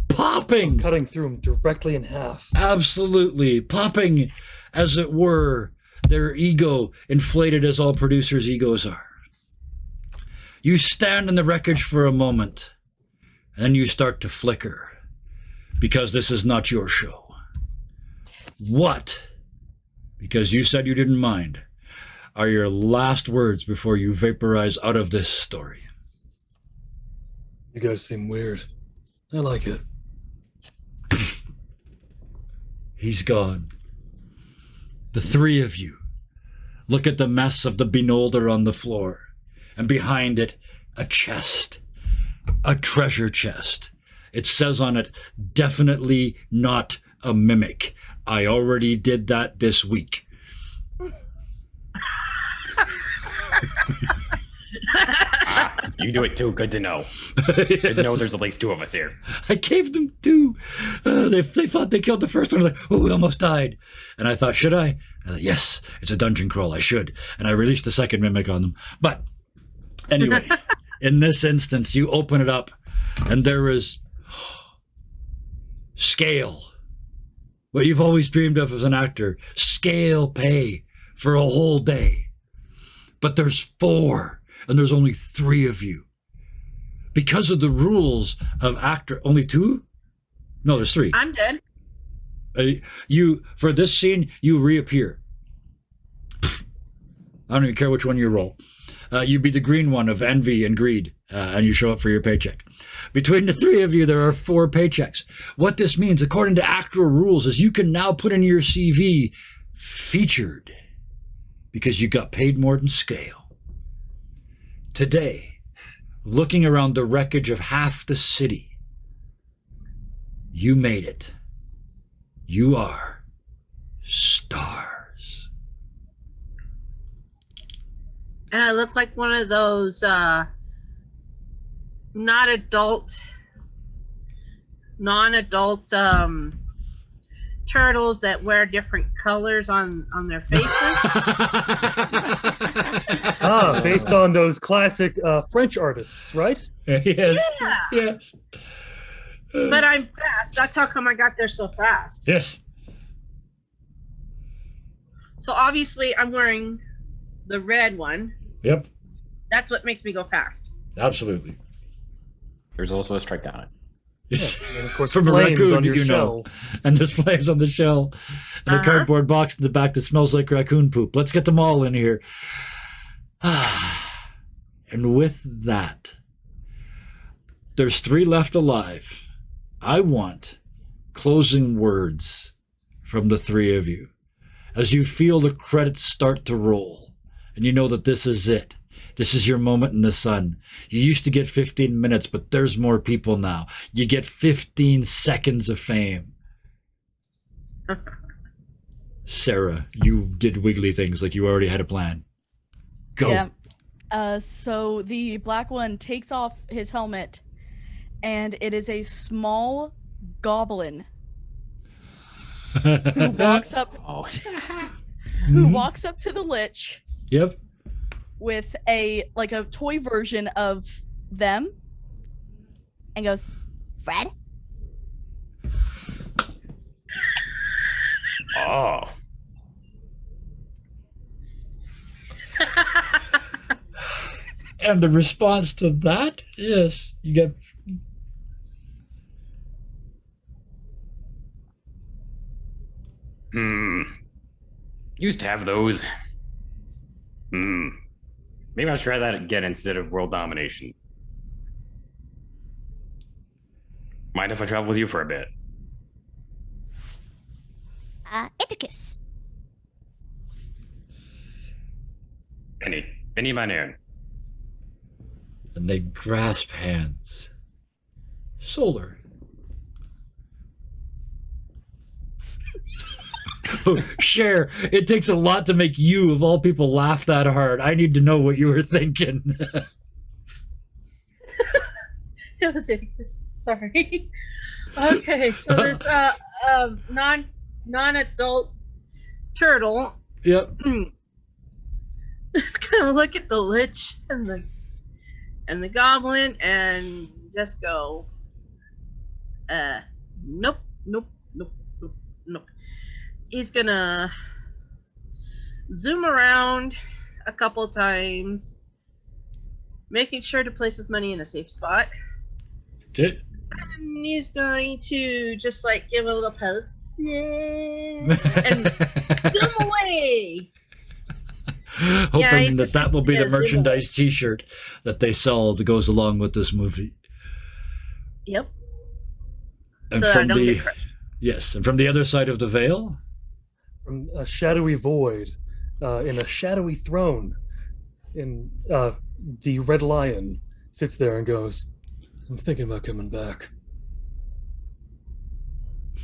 popping, cutting through him directly in half. Absolutely, popping, as it were, their ego, inflated as all producers' egos are. You stand in the wreckage for a moment, and then you start to flicker, because this is not your show. What, because you said you didn't mind, are your last words before you vaporize out of this story? You guys seem weird. I like it. He's gone. The 3 of you look at the mess of the Beholder on the floor, and behind it, a chest, a treasure chest. It says on it, definitely not a mimic. I already did that this week. You do it too. Good to know. Good to know there's at least 2 of us here. I gave them 2. They thought they killed the first one. I was like, oh, we almost died. And I thought, should I? I thought, yes, it's a dungeon crawl. I should. And I released the second mimic on them. But anyway, in this instance, you open it up, and there is scale. What you've always dreamed of as an actor. Scale pay for a whole day. But there's 4. And there's only 3 of you. Because of the rules of actor, only 2? No, there's 3. I'm dead. You, for this scene, you reappear. I don't even care which one you roll. You be the green one of envy and greed, and you show up for your paycheck. Between the 3 of you, there are 4 paychecks. What this means, according to actor rules, is you can now put in your CV, featured, because you got paid more than scale. Today, looking around the wreckage of half the city, you made it. You are stars. And I look like one of those non-adult turtles that wear different colors on their faces. Based on those classic French artists, right? Yes. Yeah. Yes. But I'm fast. That's how come I got there so fast. Yes. So obviously I'm wearing the red one. Yep. That's what makes me go fast. Absolutely. There's also a strike down it. Yes. And of course, From a flames raccoon on your you shell. know. And there's flames on the shell. And a cardboard box in the back that smells like raccoon poop. Let's get them all in here. And with that, there's 3 left alive. I want closing words from the 3 of you. As you feel the credits start to roll, and you know that this is it. This is your moment in the sun. You used to get 15 minutes, but there's more people now. You get 15 seconds of fame. Sarah, you did wiggly things like you already had a plan. Go. Yeah. So the black one takes off his helmet, and it is a small goblin who walks up who walks up to the lich. Yep. With a toy version of them, and goes, Fred? Oh. And the response to that is you get Used to have those. Maybe I'll try that again instead of world domination. Mind if I travel with you for a bit? Iticus. Benny Manon. And they grasp hands. Solar. Oh, Cher, it takes a lot to make you, of all people, laugh that hard. I need to know what you were thinking. It was sorry. Okay, so this non-adult turtle. Yep. Just gonna look at the lich and the goblin and just go, nope. He's gonna zoom around a couple times, making sure to place his money in a safe spot. Okay. And he's going to just like give a little pose. Yeah. And zoom away. Hoping that will be the merchandise t-shirt that they sell that goes along with this movie. Yep. And so from I don't the get crushed. yes, and from the other side of the veil, From a shadowy void, in a shadowy throne, in the Red Lion sits there and goes, "I'm thinking about coming back.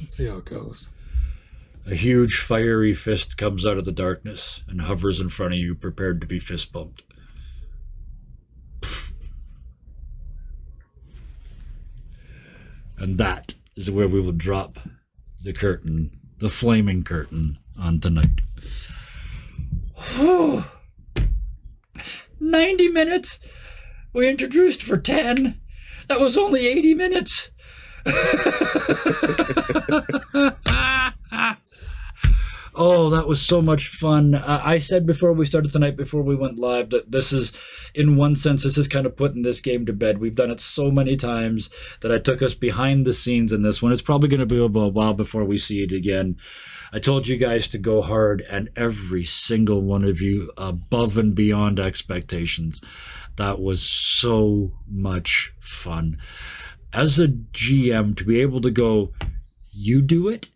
Let's see how it goes." a huge fiery fist comes out of the darkness and hovers in front of you, prepared to be fist bumped. And that is where we will drop the curtain, the flaming curtain, on tonight. 90 minutes? We introduced for 10. That was only 80 minutes. Oh, that was so much fun. I said before we started tonight, before we went live, that this is, in one sense, this is kind of putting this game to bed. We've done it so many times that I took us behind the scenes in this one. It's probably going to be a while before we see it again. I told you guys to go hard, and every single one of you, above and beyond expectations. That was so much fun. As a GM, to be able to go, you do it,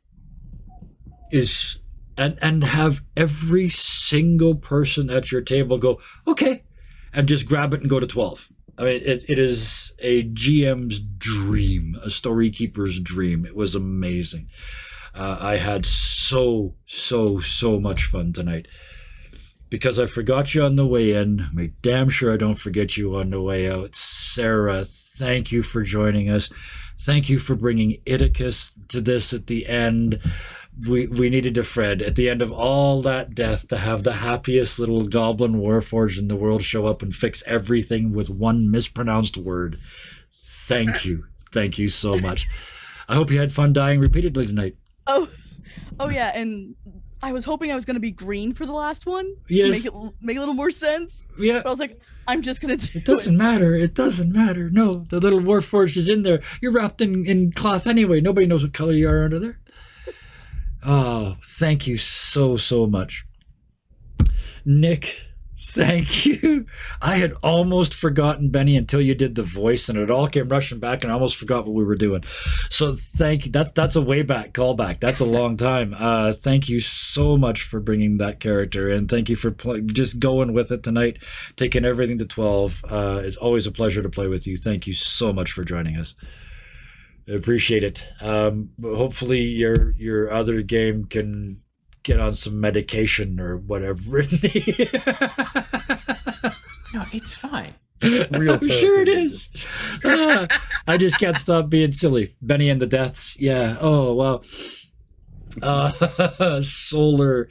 is... And have every single person at your table go, okay, and just grab it and go to 12. I mean, it is a GM's dream, a story keeper's dream. It was amazing. I had so much fun tonight. Because I forgot you on the way in, I made damn sure I don't forget you on the way out. Sarah, thank you for joining us. Thank you for bringing Iticus to this at the end. We needed a Fred at the end of all that death to have the happiest little goblin warforged in the world show up and fix everything with one mispronounced word. Thank you. Thank you so much. I hope you had fun dying repeatedly tonight. Oh yeah, and I was hoping I was going to be green for the last one. Yes. To make a little more sense. Yeah. But I was like, I'm just going to do it. It doesn't matter. It doesn't matter. No, the little warforged is in there. You're wrapped in cloth anyway. Nobody knows what color you are under there. Oh, thank you so much. Nick, thank you. I had almost forgotten Benny until you did the voice, and it all came rushing back, and I almost forgot what we were doing. So thank you. That's a way back callback. That's a long time. Thank you so much for bringing that character in. Thank you for just going with it tonight, taking everything to 12. It's always a pleasure to play with you. Thank you so much for joining us. I appreciate it. Hopefully your other game can get on some medication or whatever. No, it's fine. I'm sure it is. I just can't stop being silly. Benny and the Deaths. Yeah. Oh, wow. Solar,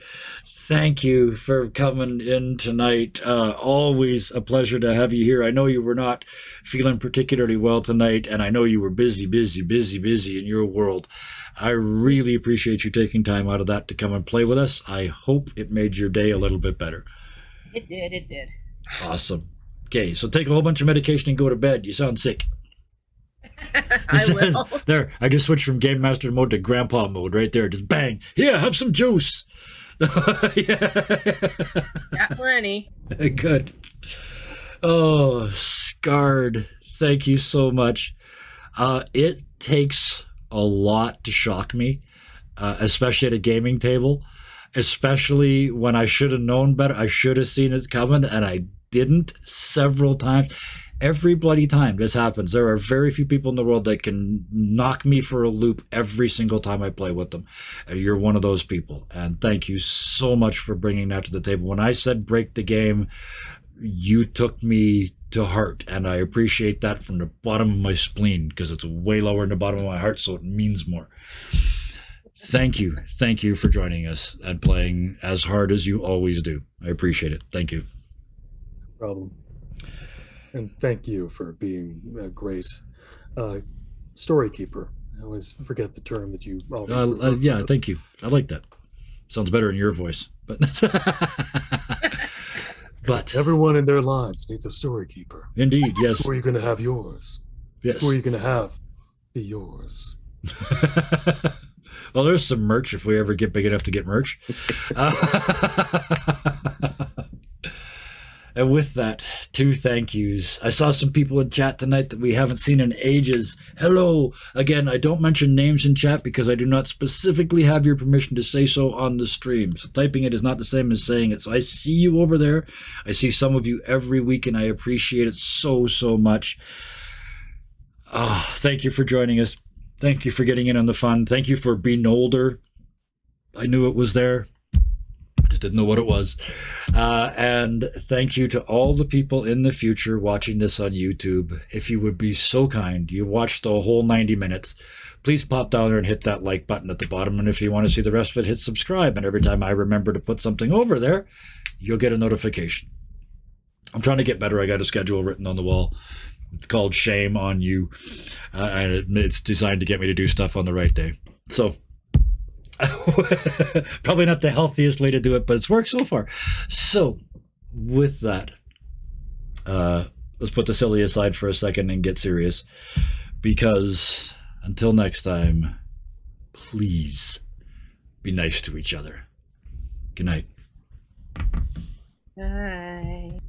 thank you for coming in tonight. Always a pleasure to have you here. I know you were not feeling particularly well tonight, and I know you were busy in your world. I really appreciate you taking time out of that to come and play with us. I hope it made your day a little bit better. It did. Awesome. Okay, so take a whole bunch of medication and go to bed. You sound sick. I will. There, I just switched from Game Master mode to Grandpa mode right there. Just bang. Here, have some juice. Got plenty. Good. Oh, Scarred. Thank you so much. It takes a lot to shock me, especially at a gaming table. especially when I should have known better. I should have seen it coming, and I didn't several times. Every bloody time this happens, there are very few people in the world that can knock me for a loop every single time I play with them. You're one of those people, and thank you so much for bringing that to the table. When I said break the game, you took me to heart, and I appreciate that from the bottom of my spleen, because it's way lower in the bottom of my heart, so it means more. Thank you for joining us and playing as hard as you always do. I appreciate it. Thank you. No problem. And thank you for being a great story keeper. I always forget the term that you always yeah, thank you. I like that. Sounds better in your voice. But but everyone in their lives needs a story keeper. Indeed, yes. Who are you going to have yours? Yes. Who are you going to have be yours? Well, there's some merch if we ever get big enough to get merch. And with that, 2 thank yous. I saw some people in chat tonight that we haven't seen in ages. Hello. Again, I don't mention names in chat because I do not specifically have your permission to say so on the stream. So typing it is not the same as saying it. So I see you over there. I see some of you every week, and I appreciate it so, so much. Oh, thank you for joining us. Thank you for getting in on the fun. Thank you for being older. I knew it was there. Just didn't know what it was. And thank you to all the people in the future watching this on YouTube. If you would be so kind, you watched the whole 90 minutes, please pop down there and hit that like button at the bottom. And if you want to see the rest of it, hit subscribe. And every time I remember to put something over there, you'll get a notification. I'm trying to get better. I got a schedule written on the wall. It's called Shame on You. And it's designed to get me to do stuff on the right day. So probably not the healthiest way to do it, but it's worked so far. So with that, let's put the silly aside for a second and get serious, because until next time, please be nice to each other. Good night. Bye.